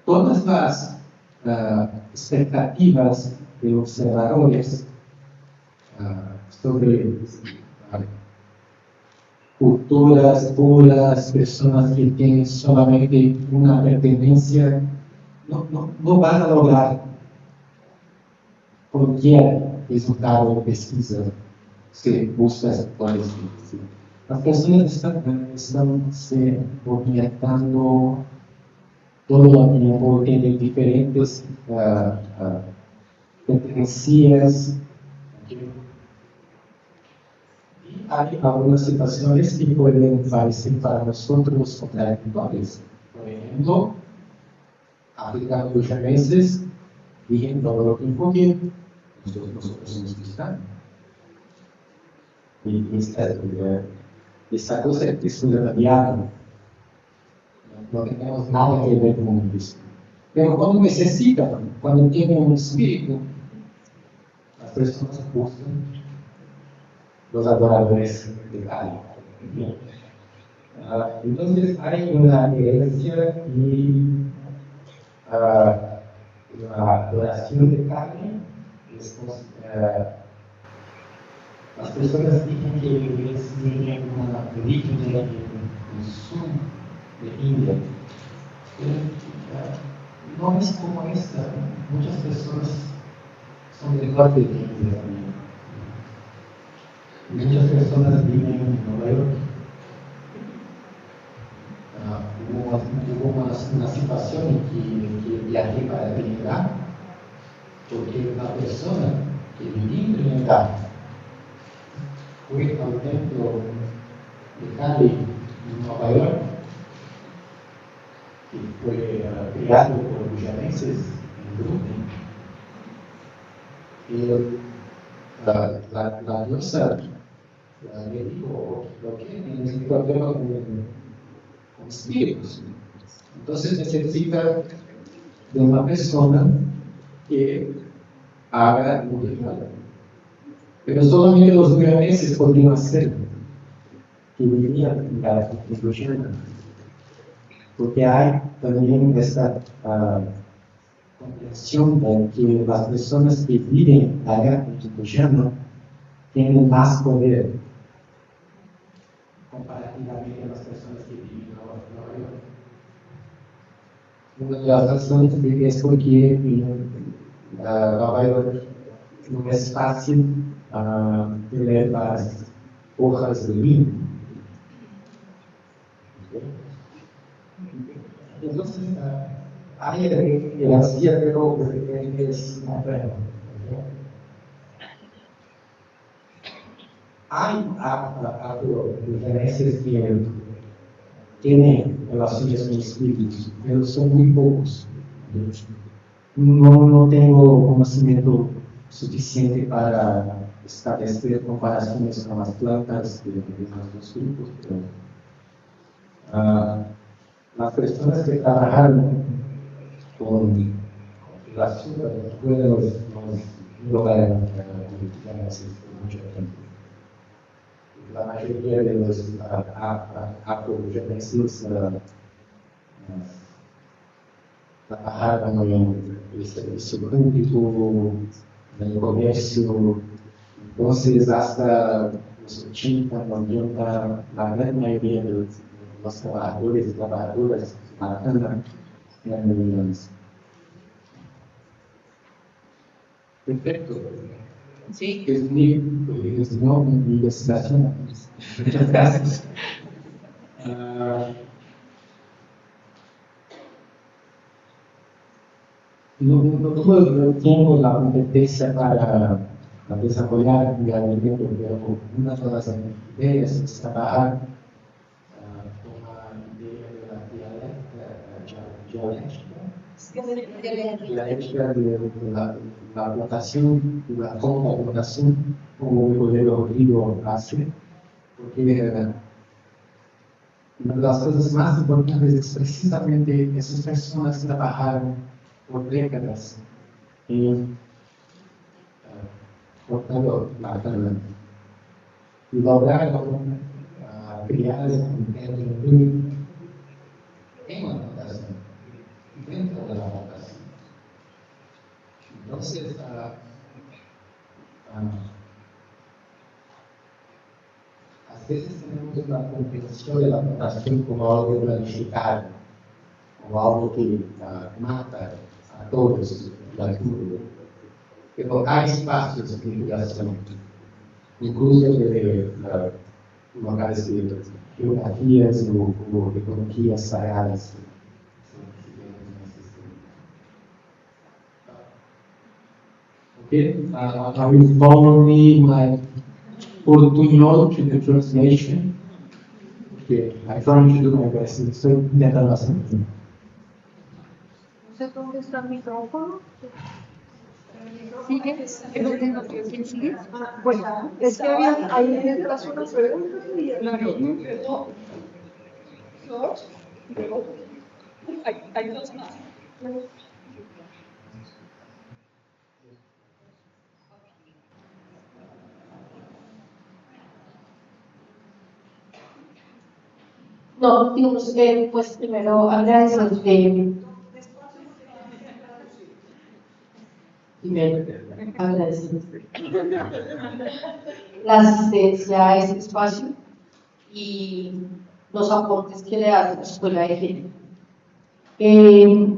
Speaker 2: todas las expectativas de observadores sobre culturas puras, personas que tienen solamente una pertenencia, no van a lograr cualquier resultado de pesquisa que busca actuales. Las personas están se orientando todo el tiempo, tienen diferentes pertenencias. Y hay algunas situaciones que pueden parecer para nosotros contradictorias. Por ejemplo, África muchas veces dicen todo lo que enfoque, nosotros somos cristianos. Y esta cosa es una diálogo. No tenemos nada que ver con Cristo. Pero cuando necesitan, cuando tienen un espíritu, las personas buscan los adoradores de Cali. Entonces hay una herencia y la adoración de carne. Las personas dicen que tienen una origen en sur de India. No es como esta. Muchas personas son de parte de India también. Muchas personas viven en Nueva York. Hubo una situación en que viajé para Trinidad, porque una persona que vivía en Trinidad fue al templo de Cali en Nueva York, que fue creado por guyaneses en Brooklyn. Y la diosa le dijo, lo que tienes que problema con espíritus. Entonces necesita de una persona que haga un ritual. Pero solamente los guyaneses podían hacerlo, que vivían en la inclusión. Porque hay también esta comprensión de que las personas que viven allá en Tucumán tienen más poder comparativamente a las personas que viven en Nueva York. Una de las razones es porque Nueva York no es fácil tener las hojas de vino. Entonces, hay el acierto que es una prueba. Hay afro-guyaneses que tienen relaciones con espíritus, pero son muy pocos. No tengo conocimiento suficiente para establecer comparaciones con las plantas de nuestros grupos, pero las personas que trabajaron con la azúcar fueron los lugares por mucho tiempo. La mayoría de los afro-guyaneses trabajaban en el servicio público, en el comercio. Entonces, hasta los 80, 90, la gran mayoría de los trabajadores y trabajadoras eran millones. Perfecto.
Speaker 4: Sí.
Speaker 2: Es mi investigación. Muchas gracias. No tengo la competencia para desarrollar mi alimento, pero una de las ideas es trabajar con la idea de la dialéctica de la votación, la contravotación, como mi colega Rodrigo hace, porque una de las cosas más importantes es precisamente esas personas que trabajaron por décadas en cortando la carne y lograron crear un término en la votación, dentro de la votación. Entonces, a veces tenemos una comprensión de la votación como algo planificado, como algo que mata a todos la curva. Pero hay espacios de divulgación, incluso de lugares de geografías o ecologías sagradas. Okay, are you following me? portuñol in the translation. Okay, I trying to do my best. Estoy intentando hacer.
Speaker 4: No sé dónde está el micrófono. ¿Sigues? ¿Sigues?
Speaker 1: Bueno, es que había ahí detrás una pregunta y la no.
Speaker 4: Hay dos más.
Speaker 6: No, digamos, pues primero agradecerte agradecerte la asistencia a este espacio y los aportes que le das a la escuela de género.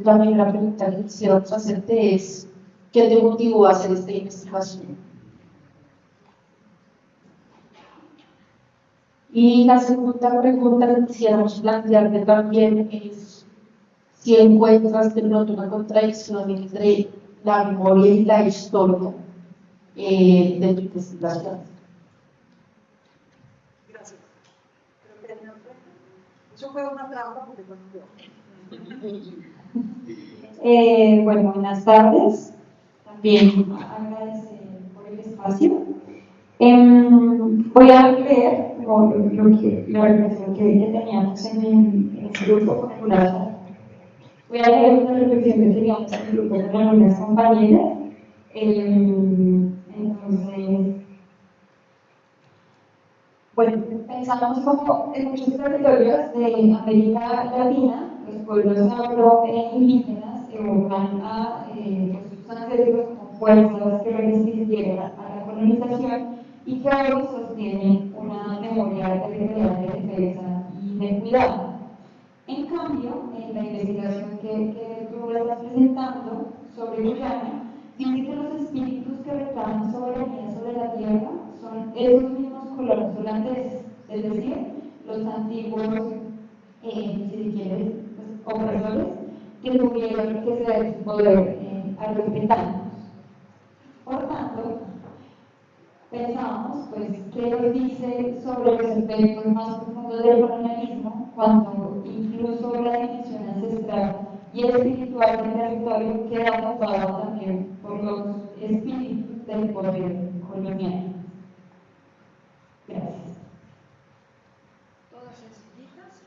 Speaker 6: La primera pregunta que quisiera hacerte es, ¿qué te motivó a hacer esta investigación? Y la segunda pregunta que quisiéramos plantearte también es si encuentras de pronto una contradicción entre la memoria y la historia de tu investigación.
Speaker 1: Gracias. Eso fue una trampa porque no
Speaker 7: Bueno, buenas tardes. También agradecer por el espacio. Voy a leer la reflexión que teníamos en el grupo popular. Voy a leer una reflexión que teníamos en el grupo con algunas compañeras. Entonces, bueno, pensamos como en muchos territorios de América Latina, los pueblos afro-indígenas evocan a sus ancestros como fuerzas que resistieron a la colonización y que hoy sostienen una memoria territorial de defensa y de cuidado. En cambio, en la investigación que tú estás presentando sobre Guyana, dice que los espíritus que reclaman soberanía sobre la tierra son esos mismos colonos holandeses, es decir, los antiguos, si quieres, pues, opresores, que tuvieron que ceder su poder a los britanos. Por tanto, pensamos, pues, qué nos dice sobre los efectos más profundos del colonialismo cuando incluso la dimensión ancestral y espiritual del territorio queda tapado también por los espíritus del poder colonial. Gracias.
Speaker 1: ¿Todas sencillitas?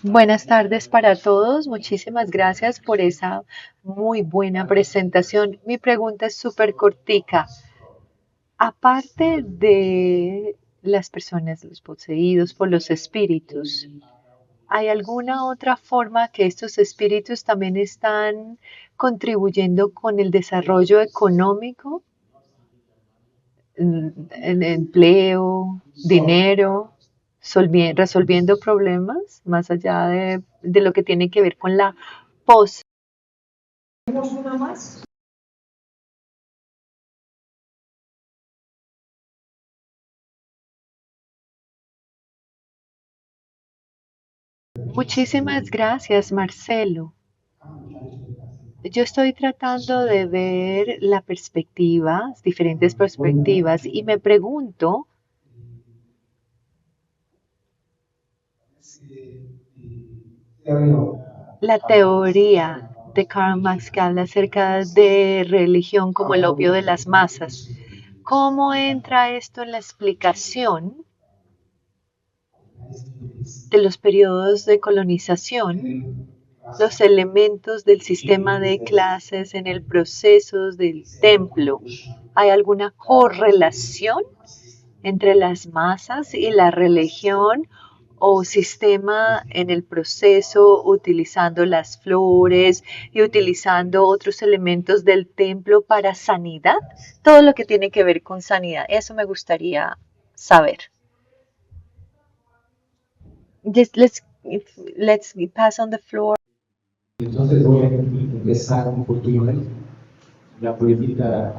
Speaker 3: Buenas tardes para todos. Muchísimas gracias por esa muy buena presentación. Mi pregunta es súper cortica. Aparte de las personas, los poseídos por los espíritus, ¿hay alguna otra forma que estos espíritus también están contribuyendo con el desarrollo económico, en empleo, dinero, resolviendo problemas, más allá de lo que tiene que ver con la pos?
Speaker 1: ¿Tenemos una más?
Speaker 3: Muchísimas gracias, Marcelo. Yo estoy tratando de ver la perspectiva, diferentes perspectivas, y me pregunto, la teoría de Karl Marx que habla acerca de religión como el opio de las masas, ¿cómo entra esto en la explicación de los periodos de colonización, los elementos del sistema de clases en el proceso del templo? ¿Hay alguna correlación entre las masas y la religión o sistema en el proceso utilizando las flores y utilizando otros elementos del templo para sanidad? Todo lo que tiene que ver con sanidad, eso me gustaría saber. Just let's pass on the floor.
Speaker 2: Entonces voy a empezar un poquito la política.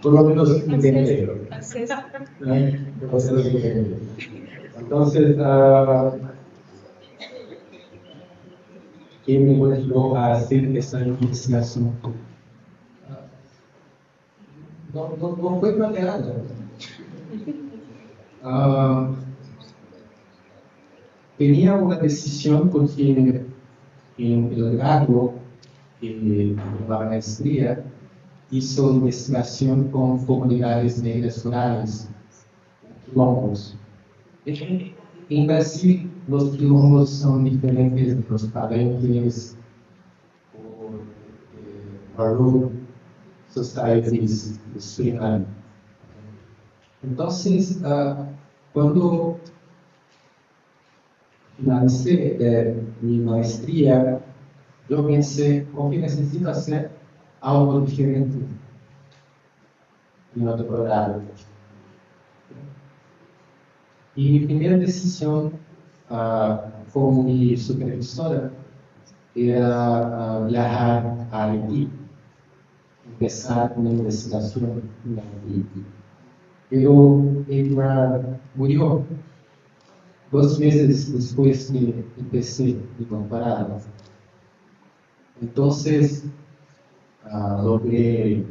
Speaker 2: por lo menos ingeniero. Entonces, ¿quién me motivó a hacer esta investigación? No fue planeado. Tenía una decisión porque en el grado de la maestría hizo investigación con comunidades negras rurales, quilombos. En Brasil, los quilombos son diferentes de los palenques o Baru Societies de Surinam. Entonces, cuando finalicé mi maestría, yo pensé, ¿con qué necesito hacer algo diferente en otro programa? Y mi primera decisión con mi supervisora era viajar a Haití, empezar una investigación en Haití. Pero ella murió 2 meses después que empecé mi temporada. Entonces, logré,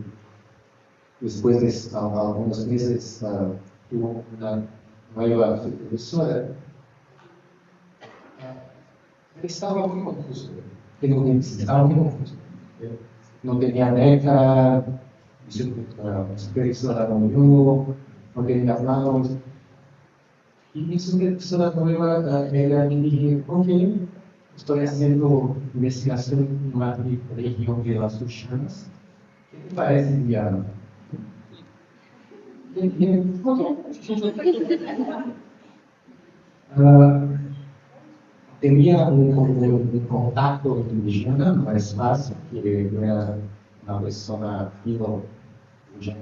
Speaker 2: después de algunos meses, tuve una nueva supervisora. Estaba muy confuso. Estaba muy confuso. No tenía beca, mi supervisora no murió, no tenía planos. Y mi supervisora nueva era y dije, ok, estoy haciendo investigación en la región de las Uxanas. ¿Qué te parece, Diana? Tenía un contacto indígena, mais fácil, que era una persona filo-indígena.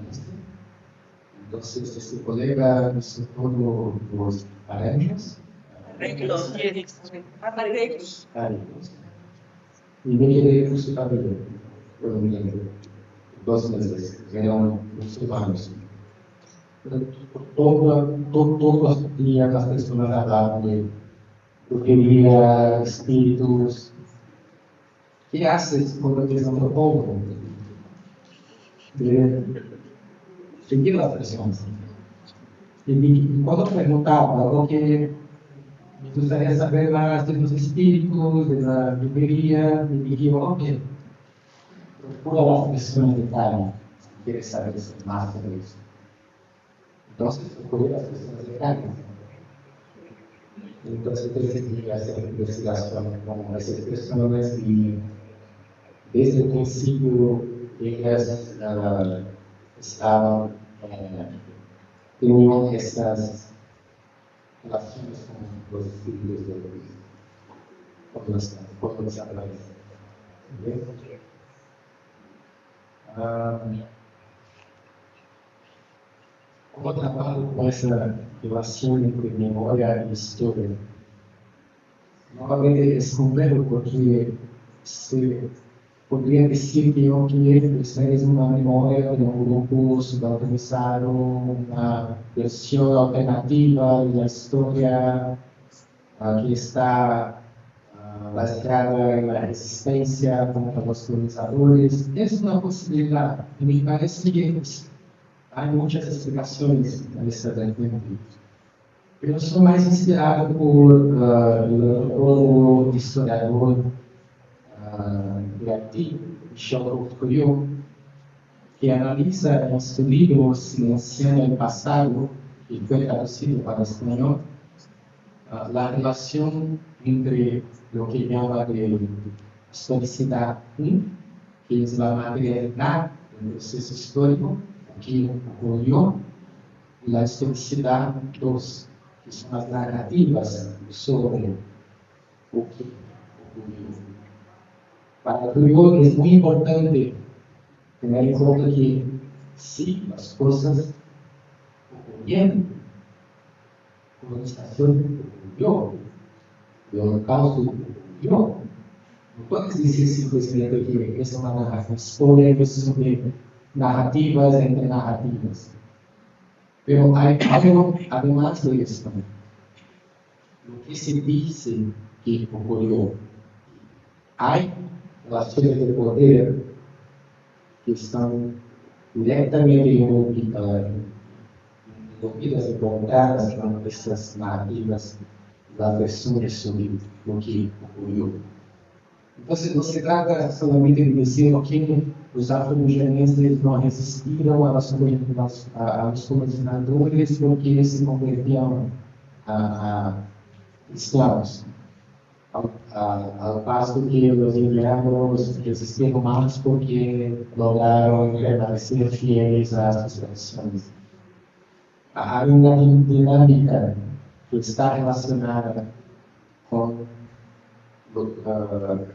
Speaker 2: Entonces, este colega hizo todos los arreglos. Arreglos. Y me quedé con su cabello, por un tiempo, 2 meses, eran muchos años. Todos los días las personas hablaban de brujería, espíritus. ¿Qué haces con lo que es antropólogo? Seguir las personas. Y cuando preguntaba, ok, me gustaría saber más de los espíritus, de la brujería, me dije, ok, procura las personas de Cali, quiere saber más sobre eso. Entonces, procuré las personas de Cali. Entonces, decidí hacer investigación con esas personas y desde el principio ellas estaban tenían estas relaciones con los espíritus de los con los ángeles. ¿Cómo trabajo con esa relación entre memoria y historia? Nuevamente es complejo porque se podría decir que yo quiero es una memoria de un grupo subalternizado, una versión alternativa de la historia que está basada en la resistencia contra los colonizadores. Es una posibilidad. Me parece que hay muchas explicaciones a esta vertiente. Pero soy más inspirado por el antropólogo, historiador de Haití, Michel Foucault, que analiza en su libro Silenciando el pasado, que fue traducido para español, la relación entre lo que llama de historicidad 1, que es la materialidad del proceso histórico que ocurrió, y la historicidad 2, que son las narrativas sobre o que ocurrió. Para Foucault es muy importante tener en cuenta que sí, las cosas ocurrieron, la colonización ocurrió, el holocausto ocurrió. No puedes decir simplemente que es una narración histórica sobre narrativas entre narrativas. Pero hay algo además de esto. Lo que se dice que ocurrió. Hay relaciones de poder que están directamente envolvidas y conectadas con estas narrativas, las versiones sobre lo que ocurrió. Entonces, no se trata solamente de decir que os afro-guyanenses não resistiram a los colonizadores porque se convertían a esclavos. Al paso que los indianos resistieron más porque lograron permanecer fieles a sus tradiciones. Hay una dinámica que está relacionada con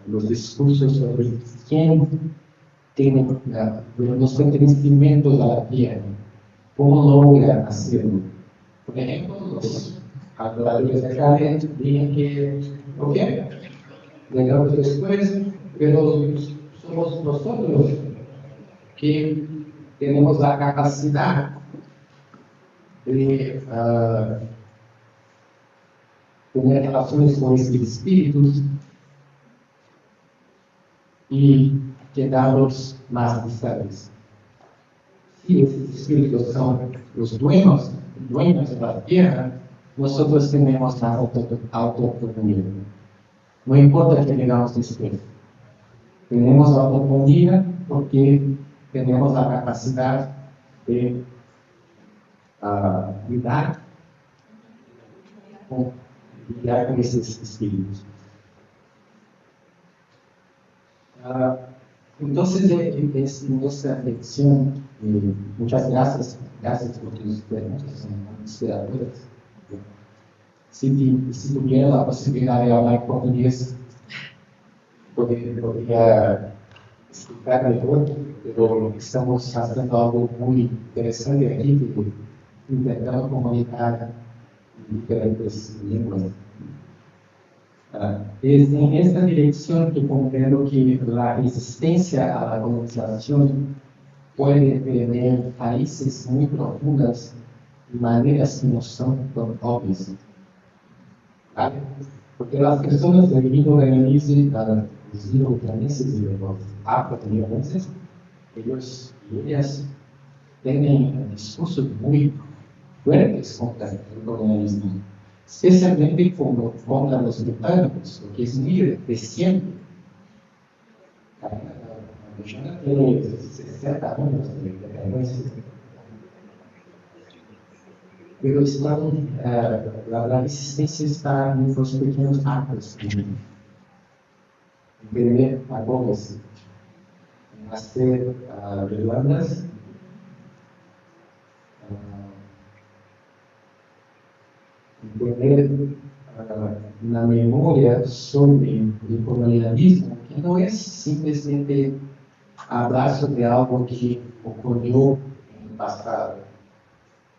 Speaker 2: los discursos sobre quién tiene los pertenecimientos a la tierra, cómo logra hacerlo. Por ejemplo, los adoradores de Karen dicen que, ok, llegamos después, pero somos nosotros que tenemos la capacidad de tener relaciones con estos espíritus y quedarlos más estables. Si estos espíritus son los dueños de la tierra, nosotros tenemos la autonomía. No importa que tengamos después. Tenemos la autonomía porque tenemos la capacidad de lidar con esses espíritus. Entonces, en nuestra lección, muchas gracias por tus preguntas, son inspiradoras. Si tuviera la posibilidad de hablar portugués, podría explicar mejor, pero estamos haciendo algo muy interesante aquí, que intentando comunicar diferentes lenguas. Es en esta dirección que comprendo que la resistencia a la colonización puede tener raíces muy profundas y maneras que no son tan obvias. ¿Vale? Porque las personas del vino realice a los vietnamitas y los afro-vietnamitas, ellos y ellas tienen discursos muy fuertes contra el colonialismo, especialmente contra los británicos, porque es muy reciente. La China tiene 60 años de independencia. Pero la resistencia está en los pequeños actos. Entender a todos, en hacer redondas, entender una memoria sobre el colonialismo, que no es simplemente hablar sobre algo que ocurrió en el pasado,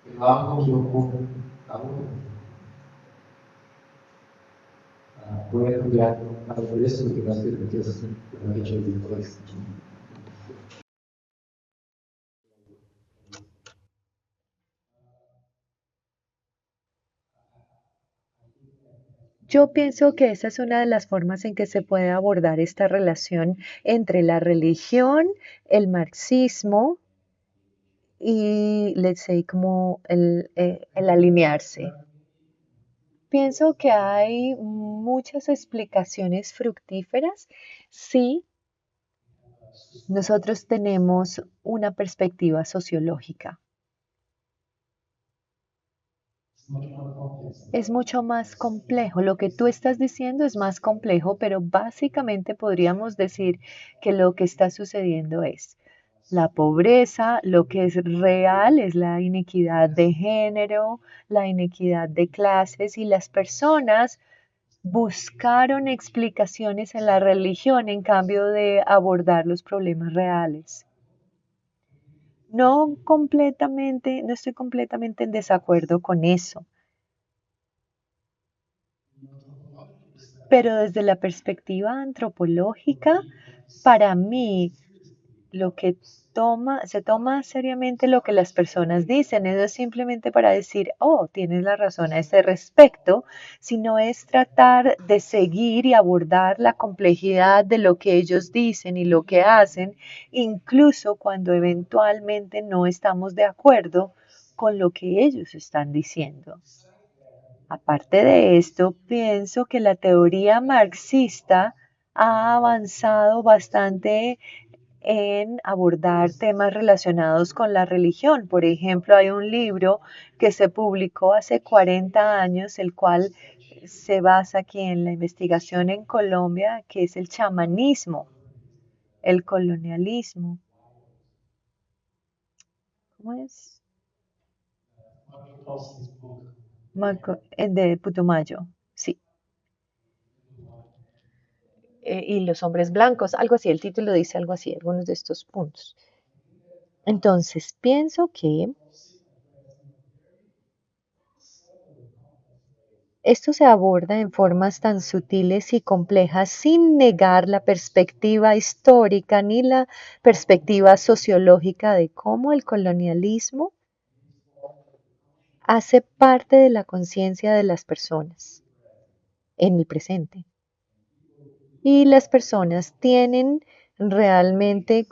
Speaker 2: pero algo que ocurre ahora. Voy a cambiar algo de eso que va a ser lo que es la fecha de después.
Speaker 3: Yo pienso que esa es una de las formas en que se puede abordar esta relación entre la religión, el marxismo y, let's say, como el alinearse. Pienso que hay muchas explicaciones fructíferas si nosotros tenemos una perspectiva sociológica. Es mucho más complejo. Lo que tú estás diciendo es más complejo, pero básicamente podríamos decir que lo que está sucediendo es la pobreza, lo que es real es la inequidad de género, la inequidad de clases y las personas buscaron explicaciones en la religión en cambio de abordar los problemas reales. No completamente, no estoy completamente en desacuerdo con eso, pero desde la perspectiva antropológica, para mí, lo que se toma seriamente lo que las personas dicen. Eso es simplemente para decir, oh, tienes la razón a ese respecto, sino es tratar de seguir y abordar la complejidad de lo que ellos dicen y lo que hacen, incluso cuando eventualmente no estamos de acuerdo con lo que ellos están diciendo. Aparte de esto, pienso que la teoría marxista ha avanzado bastante en abordar temas relacionados con la religión. Por ejemplo, hay un libro que se publicó hace 40 años, el cual se basa aquí en la investigación en Colombia, que es el chamanismo, el colonialismo. ¿Cómo es? De Putumayo, sí. Y los hombres blancos, algo así, el título dice algo así, algunos de estos puntos. Entonces, pienso que esto se aborda en formas tan sutiles y complejas sin negar la perspectiva histórica ni la perspectiva sociológica de cómo el colonialismo hace parte de la conciencia de las personas en el presente. Y las personas tienen realmente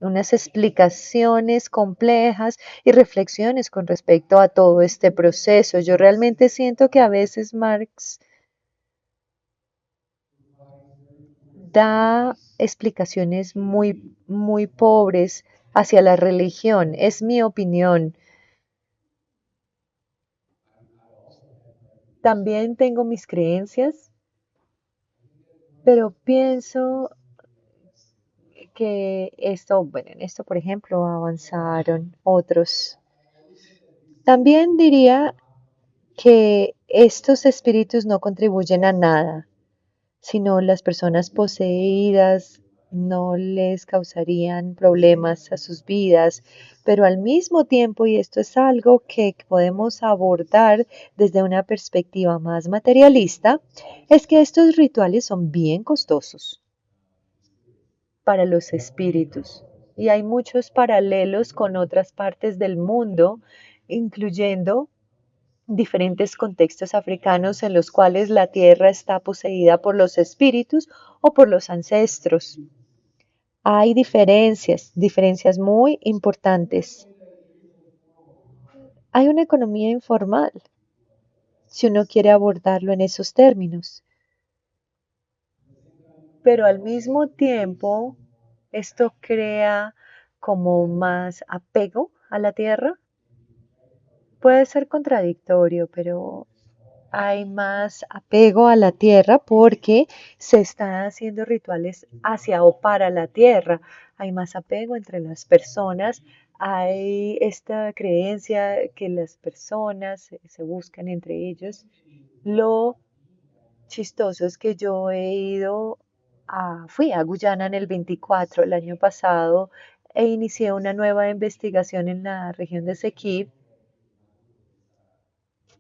Speaker 3: unas explicaciones complejas y reflexiones con respecto a todo este proceso. Yo realmente siento que a veces Marx da explicaciones muy pobres hacia la religión. Es mi opinión. También tengo mis creencias, pero pienso que bueno, en esto, por ejemplo, avanzaron otros. También diría que estos espíritus no contribuyen a nada, sino las personas poseídas no les causarían problemas a sus vidas, pero al mismo tiempo, y esto es algo que podemos abordar desde una perspectiva más materialista, es que estos rituales son bien costosos para los espíritus. Y hay muchos paralelos con otras partes del mundo, incluyendo diferentes contextos africanos en los cuales la tierra está poseída por los espíritus o por los ancestros. Hay diferencias muy importantes. Hay una economía informal, si uno quiere abordarlo en esos términos. Pero al mismo tiempo, esto crea como más apego a la tierra. Puede ser contradictorio, pero hay más apego a la tierra porque se están haciendo rituales hacia o para la tierra. Hay más apego entre las personas. Hay esta creencia que las personas se buscan entre ellos. Lo chistoso es que yo fui a Guyana en el 24, el año pasado, e inicié una nueva investigación en la región de Sequib,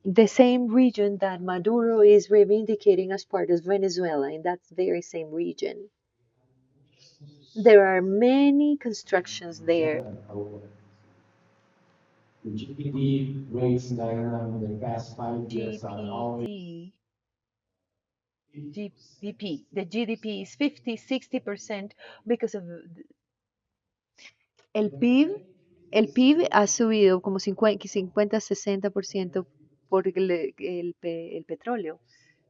Speaker 3: the same region that Maduro is reivindicating as part of Venezuela, in that very same region. There are many constructions there.
Speaker 2: The GDP rates in Ireland in the past 5 years are always
Speaker 3: GDP. The GDP is 50-60% because of el PIB ha subido como 50-60% por el petróleo.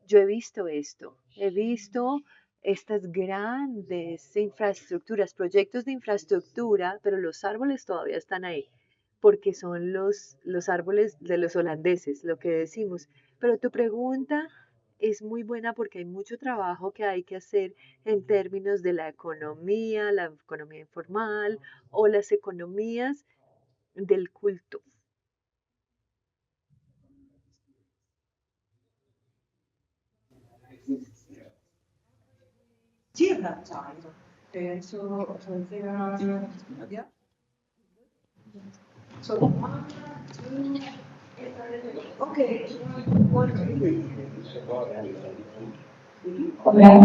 Speaker 3: Yo he visto esto, he visto estas grandes infraestructuras, proyectos de infraestructura, pero los árboles todavía están ahí, porque son los árboles de los holandeses, lo que decimos. Pero tu pregunta es muy buena porque hay mucho trabajo que hay que hacer en términos de la economía informal o las economías del culto.
Speaker 1: Do you have time? Yeah. So, okay.
Speaker 7: Hola,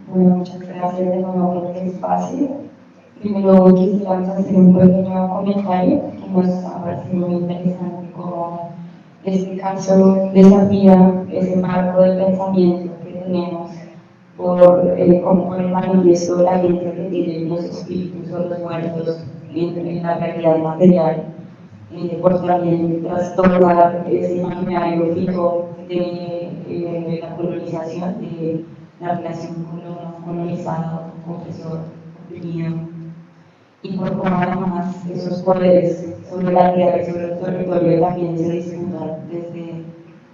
Speaker 7: bueno, muchas gracias de nuevo por el espacio. Primero quisiéramos hacer un pequeño comentario que nos ha parecido muy interesante como este caso desafía ese marco de pensamiento que tenemos como por el manifiesto de la gente que tienen los espíritus o los muertos en la realidad material, por también trastocar ese imaginario fijo de la colonización, de la relación colonizado, opresor, oprimido, y por cómo además esos poderes sobre la tierra y sobre el territorio también se disputan desde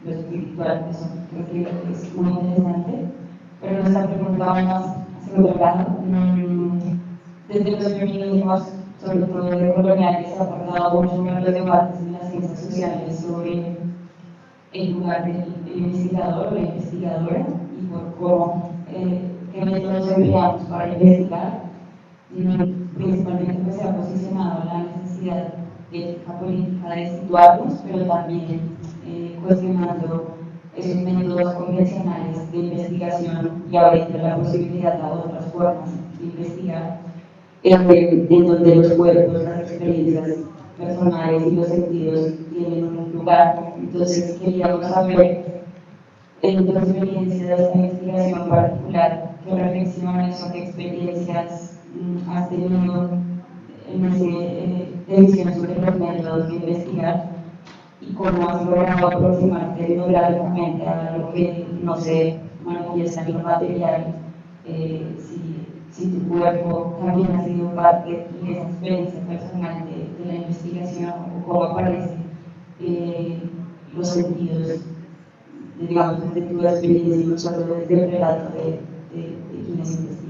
Speaker 7: lo espiritual. Eso creo que es muy interesante. Pero nuestra pregunta va más hacia otro lado. Desde los feminismos, sobre todo de coloniales, se ha abordado mucho en los debates en las ciencias sociales sobre el lugar del investigador o la investigadora y por cómo, qué métodos empleamos para investigar. Principalmente pues, se ha posicionado la necesidad ética política de situarnos, pero también cuestionando esos métodos convencionales de investigación y abriendo la posibilidad a otras formas de investigar, en donde los cuerpos, las experiencias personales y los sentidos tienen un lugar. Entonces queríamos saber, en tu experiencia de esta investigación particular, qué reflexiones o qué experiencias has tenido en esa decisión sobre los métodos de investigar y cómo has logrado aproximarte logradamente a lo que no se manifiesta en lo material, si tu cuerpo también ha sido parte de esa experiencia personal de la investigación o cómo aparecen los sentidos, digamos, desde tu experiencia y no solo desde el relato de quienes investigan.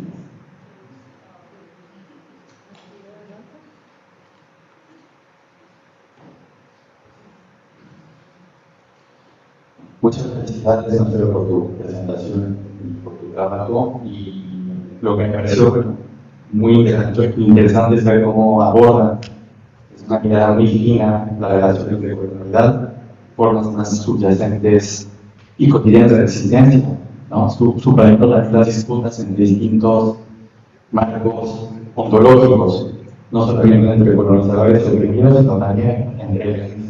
Speaker 2: Muchas felicidades, Alfredo, por tu presentación y por tu trabajo. Y lo que me pareció muy interesante es ver cómo aborda, es una mirada muy fina, la relación entre colonialidad, formas más subyacentes y cotidianas de resistencia, ¿no? Superando las disputas en distintos marcos ontológicos, no solamente entre colonizadores y oprimidos, sino también entre ellos mismos.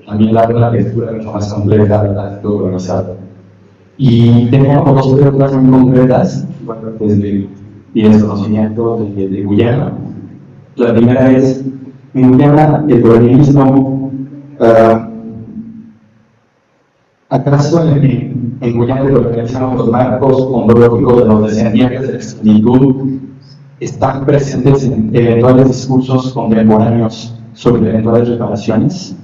Speaker 2: También la lectura mucho más compleja del todo colonizado. Y teníamos dos preguntas muy concretas, bueno, desde mi desconocimiento de Guyana. La primera es, en Guyana, el colonialismo, ¿acaso en Guyana colonializamos los marcos ontológicos de los descendientes de la esclavitud están presentes en eventuales discursos contemporáneos sobre eventuales reparaciones?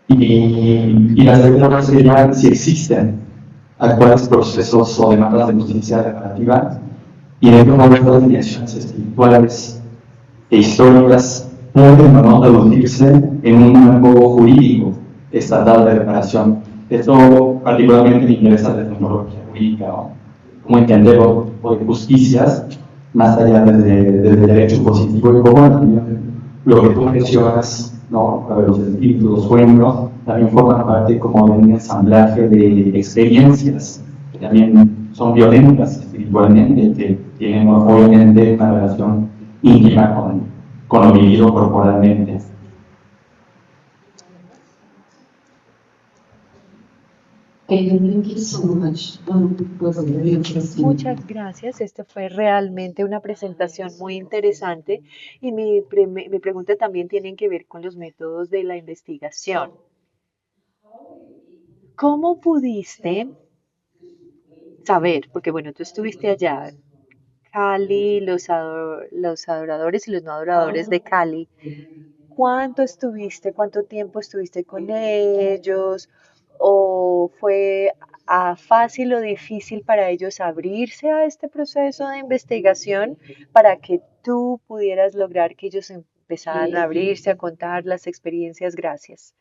Speaker 2: Y la segunda sería si existen actuales procesos o demandas de justicia reparativa y de cómo estas dimensiones espirituales e históricas pueden o no traducirse en un marco jurídico estatal de reparación. Esto particularmente me interesa de tecnología jurídica, ¿no? Cómo entender los tipos de justicias más allá desde el derecho positivo y cómo lo que tú mencionas, ¿no? Los espíritus, los sueños, también forman parte como de un ensamblaje de experiencias que también son violentas espiritualmente, que tienen obviamente una relación íntima con lo vivido corporalmente.
Speaker 3: Muchas gracias. Esta fue realmente una presentación muy interesante y mi pregunta también tiene que ver con los métodos de la investigación. ¿Cómo pudiste saber? Porque bueno, tú estuviste allá, Cali, los adoradores y los no adoradores de Cali. ¿Cuánto tiempo estuviste con ellos? ¿O fue fácil o difícil para ellos abrirse a este proceso de investigación para que tú pudieras lograr que ellos empezaran a abrirse, a contar las experiencias? Gracias.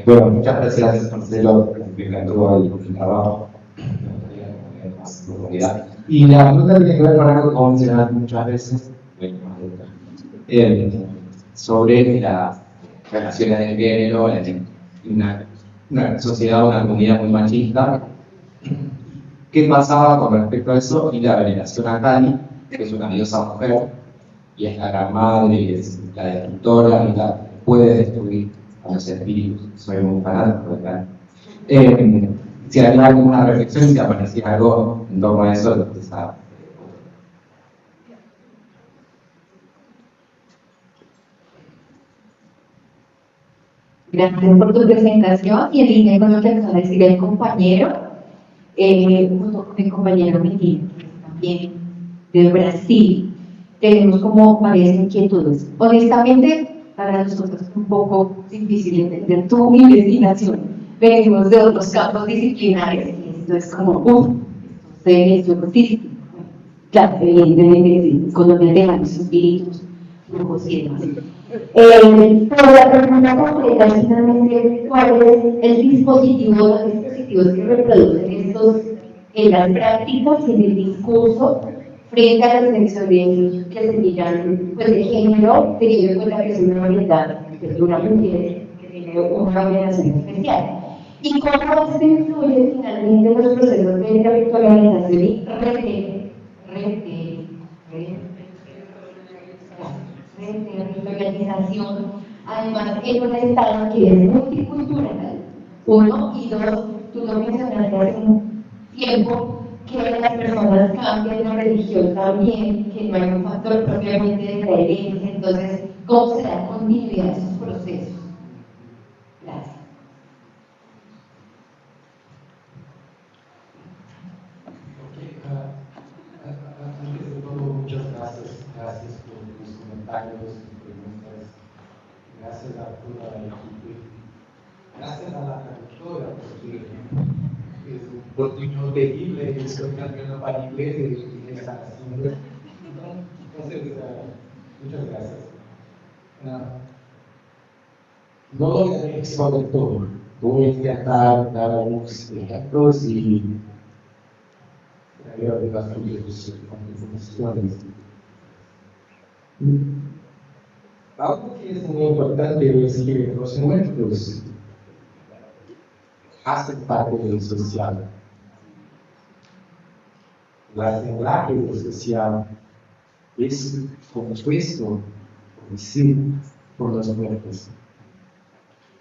Speaker 2: Bueno, muchas gracias, Marcelo, por explicar todo el trabajo. Más profundidad. Y la pregunta tiene que ver con algo que hemos mencionado muchas veces, sobre las relaciones de género en una sociedad, una comunidad muy machista, qué pasaba con respecto a eso y la veneración a Kali, que es una diosa mujer, y es la gran madre, y es la destructora, y la puede destruir a los espíritus. Soy muy fanático de Kali. Si había alguna reflexión, si aparecía algo en torno a eso, lo que sabe.
Speaker 6: Gracias por tu presentación y en línea con lo que acaba de decir el compañero, junto con mi compañero Miguel, que es también de Brasil, tenemos como varias inquietudes. Honestamente, para nosotros es un poco difícil entender tu investigación. Venimos de otros campos disciplinares y esto es como, esto es artístico. Claro, evidentemente, economía de los espíritus, flujos y demás. Pero la pregunta concreta es finalmente cuál es el dispositivo, los dispositivos que reproducen estos, en las prácticas y en el discurso frente a las experiencias que se miran pues, de género, teniendo en cuenta que es una variedad de una mujer que tiene una obligación especial. Y cómo esto influye finalmente en los procesos de intelectualización y reorganización, además en un estado que es multicultural, uno, y dos, tú lo mencionaste hace un tiempo, que las personas cambian la religión también, que no hay un factor propiamente de la herencia, entonces, ¿cómo se da continuidad a esos procesos? Gracias.
Speaker 2: Antes de todo, muchas gracias por tus comentarios y preguntas. Gracias a toda la equipo. Gracias a la traductora, porque es un portuñol terrible, y estoy cambiando para inglés y me están haciendo. Entonces, muchas gracias. No lo voy a exponer todo. Voy a intentar dar algunos ejemplos y traer algunas conclusiones. Algo que es muy importante es que los nuestros hacen parte del social. La lenguaje del social es compuesto por sí, por los muertos.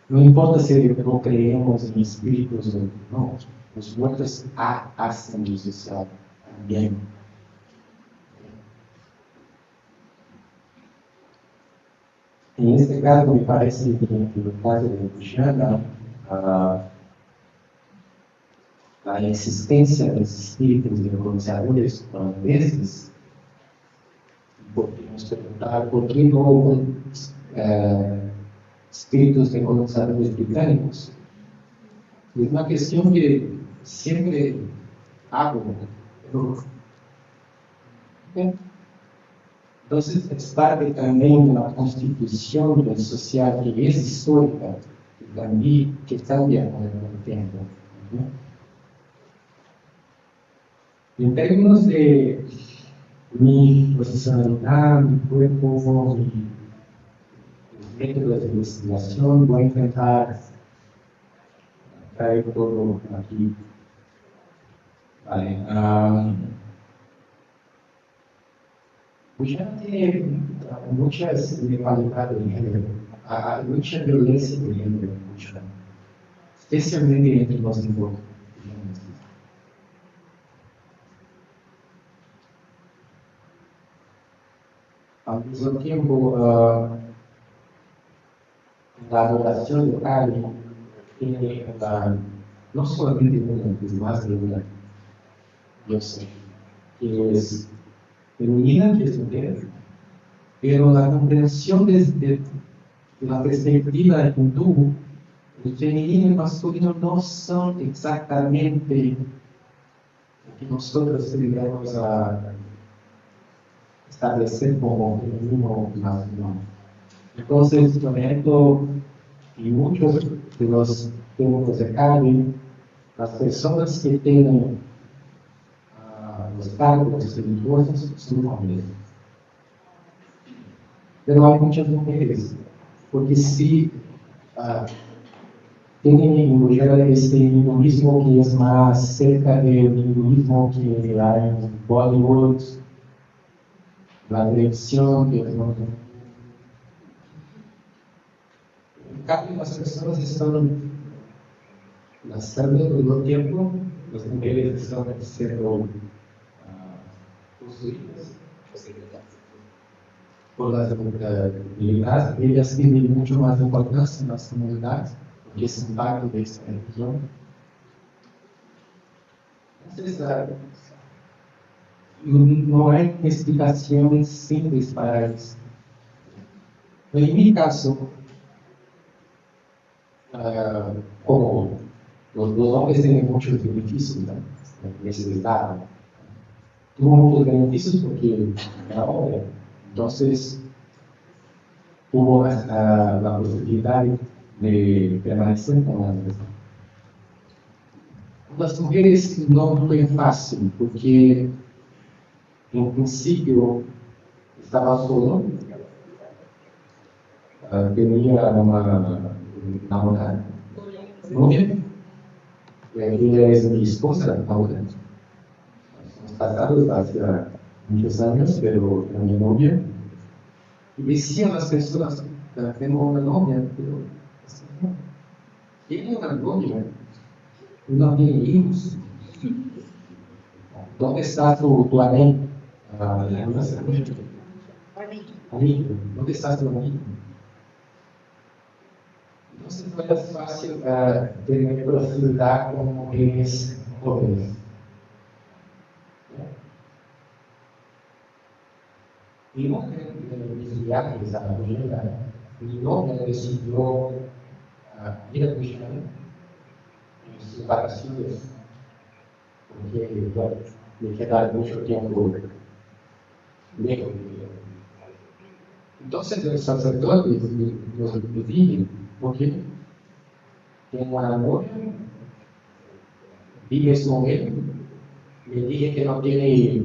Speaker 2: No importa si no creemos en espíritus o no, los muertos hacen el social también. En este caso, me parece que en el caso de Guyana, la existencia de los espíritus de colonizadores holandeses, porque nos preguntar por qué no hubo espíritus de colonizadores británicos. Es una cuestión que siempre hago. Entonces, es parte también de la constitución del social que es histórica, que cambia con el tiempo. En términos de mi posicionalidad, mi cuerpo, mis métodos de investigación, voy a intentar traer todo aquí. Vale. Guyana tiene muchas desigualdades de género, hay mucha violencia de género en Guyana, especialmente entre los indígenas. Al mismo tiempo, la adoración de Kali tiene no solamente una, es más de una, yo sé, que es femenina, que es mujer, pero la comprensión de la perspectiva hindú, el femenino y el masculino no son exactamente lo que nosotros tendríamos a establecer como femenino y masculino. Entonces, por ejemplo, en muchos de los temas de Kali, las personas que tienen los cargos religiosos son hombres. Pero hay muchas mujeres, porque si tienen en Guyana este hinduismo que es más cerca del hinduismo que hay en Bollywood, la dirección que en cambio las personas están gastando todo el tiempo, las mujeres están siendo construidas por las comunidades, ellas tienen mucho más importancia en las comunidades, porque es parte de esta religión. Entonces, no hay explicación simples para eso. En mi caso, como los hombres tienen muchos beneficios, ¿no? Necesidad. Tuvo muchos beneficios porque era hombre. Entonces, hubo la posibilidad de permanecer con la mujer. Las mujeres no fue fácil porque en principio estaba solo, tenía una namorada, novia, ella es mi esposa ahora. Estamos casados hace muchos años, pero era mi novia. Y decían las personas, tengo una novia, pero tiene una novia, no tiene hijos. ¿Dónde está tu anillo? Amigo, ¿dónde está tu amigo? Entonces no es fácil tener proximidad con mujeres jóvenes. Y no en mis viajes a la Guyana, mi novia decidió ir a Guyana en sus vacaciones, porque bueno, me quedaba mucho tiempo lejos de ella. Entonces el sacerdote nos dije, ¿por qué? Tengo una novia, vives con él, me dije que no tiene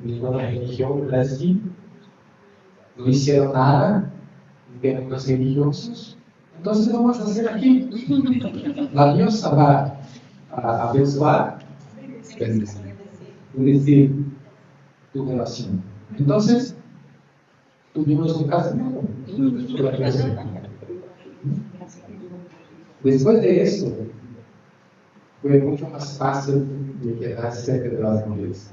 Speaker 2: ninguna religión así, no hicieron nada, pero los religiosos. Entonces vamos a hacer aquí. La diosa va a abençoar, decir, tu relación. Entonces, tuvimos un casamiento. Después de eso, fue mucho más fácil de quedar cerca de las mujeres.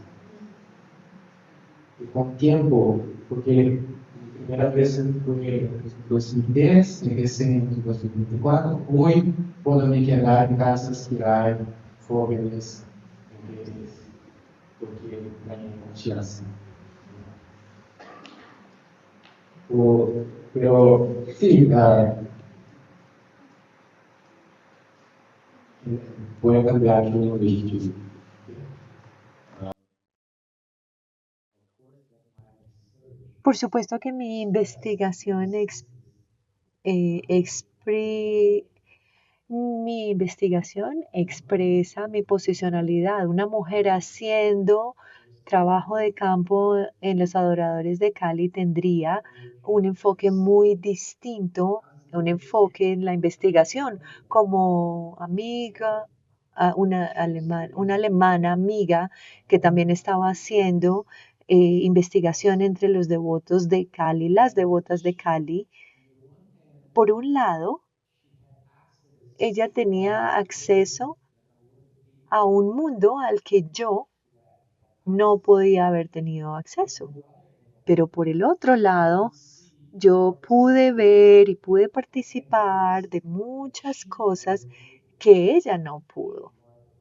Speaker 2: Y con tiempo, porque la primera vez fue en 2010, empecé en 2024, hoy puedo me quedar en casas que hay jóvenes, mujeres, porque hay confianza. Pero sí, voy a cambiar uno de ellos.
Speaker 3: Por supuesto que mi investigación expri- mi investigación expresa mi posicionalidad. Una mujer haciendo trabajo de campo en los adoradores de Cali tendría un enfoque muy distinto, un enfoque en la investigación como amiga, una alemana amiga que también estaba haciendo investigación entre los devotos de Cali, las devotas de Cali. Por un lado, ella tenía acceso a un mundo al que yo no podía haber tenido acceso. Pero por el otro lado, yo pude ver y pude participar de muchas cosas que ella no pudo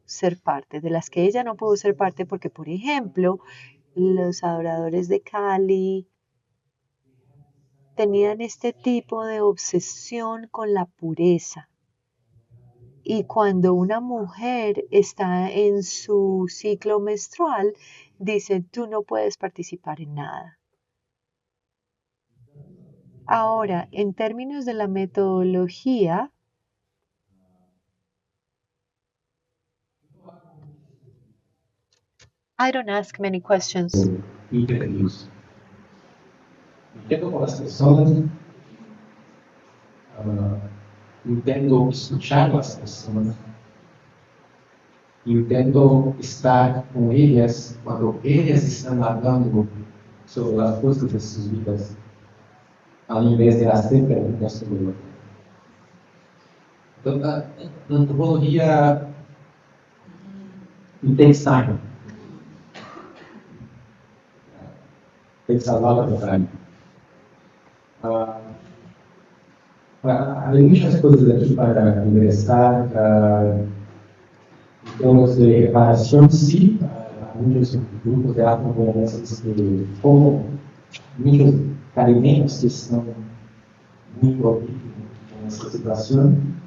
Speaker 3: ser parte, de las que ella no pudo ser parte porque, por ejemplo, los adoradores de Cali tenían este tipo de obsesión con la pureza. Y cuando una mujer está en su ciclo menstrual, dice, tú no puedes participar en nada. Ahora, en términos de la metodología, I don't ask many questions.
Speaker 2: Interviews. Me quedo con las personas, intento escuchar las personas, intento estar con ellas cuando ellas están hablando sobre las cosas de sus vidas, al invés de hacer preguntas sobre lo que. Entonces, la antropología it takes time. Takes a lot of time. Hay muchas cosas aquí para ingresar. En términos de reparación, sí, hay muchos grupos de antropólogos que como muchos caribeños que están muy propios en esta situación.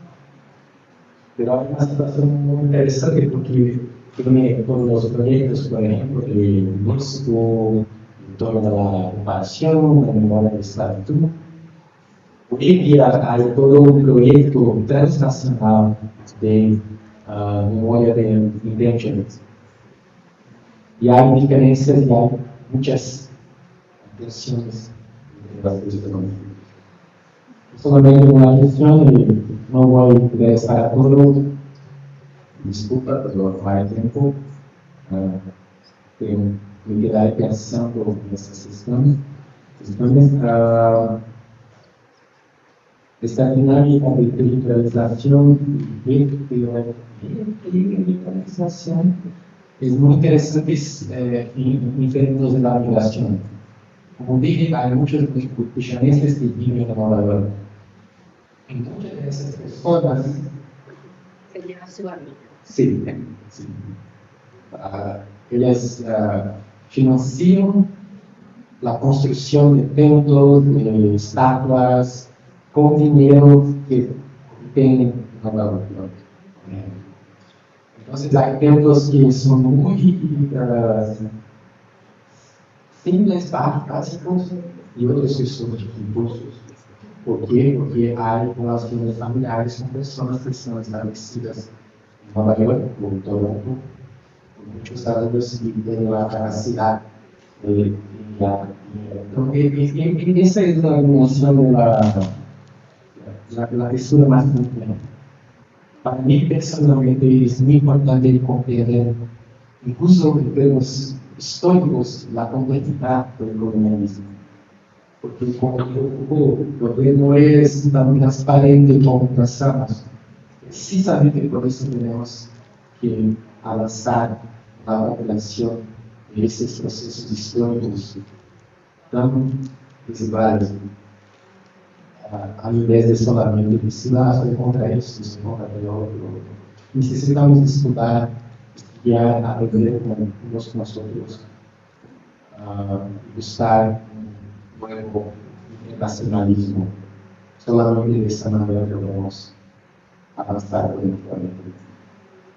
Speaker 2: Pero hay una situación muy interesante porque tiene todos los proyectos, por ejemplo, de México, en torno a la reparación, la memoria de esclavitud. Hoy en día hay todo un proyecto transnacional de memoria de indígenas. Y hay diferencias y hay muchas tensiones entre las cuestiones. Solamente una cuestión y no voy a poder estar a todo. Disculpa, pero no hay tiempo. Me quedaré pensando en estas cuestiones. Esta dinámica de territorialización y territorialización es muy interesante en términos de la migración. Como dije, hay muchos puchaneses que viven en Nueva York. Y muchas de esas personas
Speaker 4: Se lleva su amigo.
Speaker 2: sí, ellas financian la construcción de templos, de estatuas, con dinero que tienen en Nueva York. Entonces hay templos que son muy simples, básicos, y otros que son impulsos. ¿Por qué? Porque hay relaciones familiares con personas que están establecidas en Nueva York, por Toronto, por muchos años y tienen la capacidad de esa es la noción de la textura más compleja. Para mí personalmente es muy importante comprender, incluso en términos históricos, la complejidad del colonialismo. Porque como lo que no es tan transparente como pensamos, precisamente por eso tenemos que avanzar la revelación de estos procesos históricos tan desiguales, a invés de solamente vigilar contra estos, contra el otro. Necesitamos estudiar, aprender con nosotros, buscar un nuevo internacionalismo. Solamente de esta manera podemos avanzar colectivamente.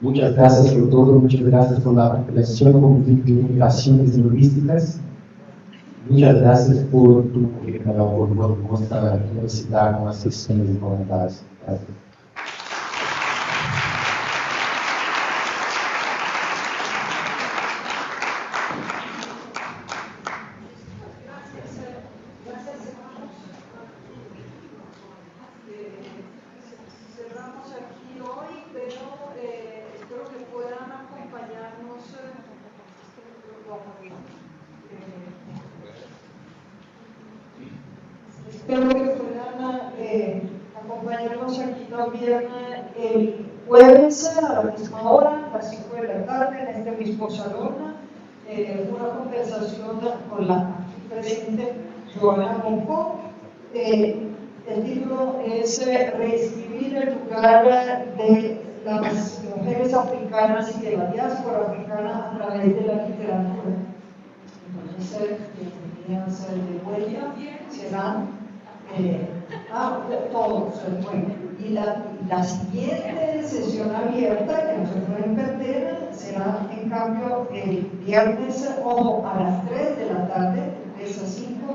Speaker 2: Muchas gracias por todo, muchas gracias por la reflexión con comunicaciones lingüísticas. Muchas gracias por tu universidad con las sesiones de comentarios. Gracias.
Speaker 1: Cerramos aquí hoy, pero espero que puedan acompañarnos. Espero que puedan acompañarnos aquí también el jueves a la misma hora, a las 5 de la tarde, en este mismo salón, una conversación con la presente Joana Monco. El título es Reescribir el lugar de las mujeres africanas y de la diáspora africana a través de la literatura. Entonces, bienvenidas de vuelta, serán todos. Bueno, y la siguiente sesión abierta que no se pueden perder será en cambio el viernes a las 3 de la tarde, de 3 a 5.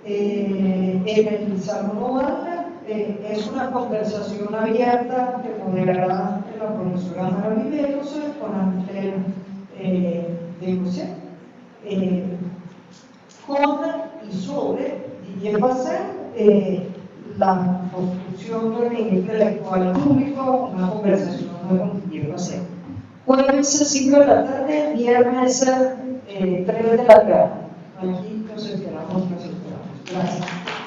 Speaker 1: En el Salón Oval es una conversación abierta que moderará la profesora Ana Viveros con Ángel de José, con y sobre Didier Basset, la construcción del nivel intelectual público, una conversación con Guillermo C. Jueves 5 de la tarde, viernes 3 de la tarde. Aquí nos esperamos, nos esperamos. Gracias.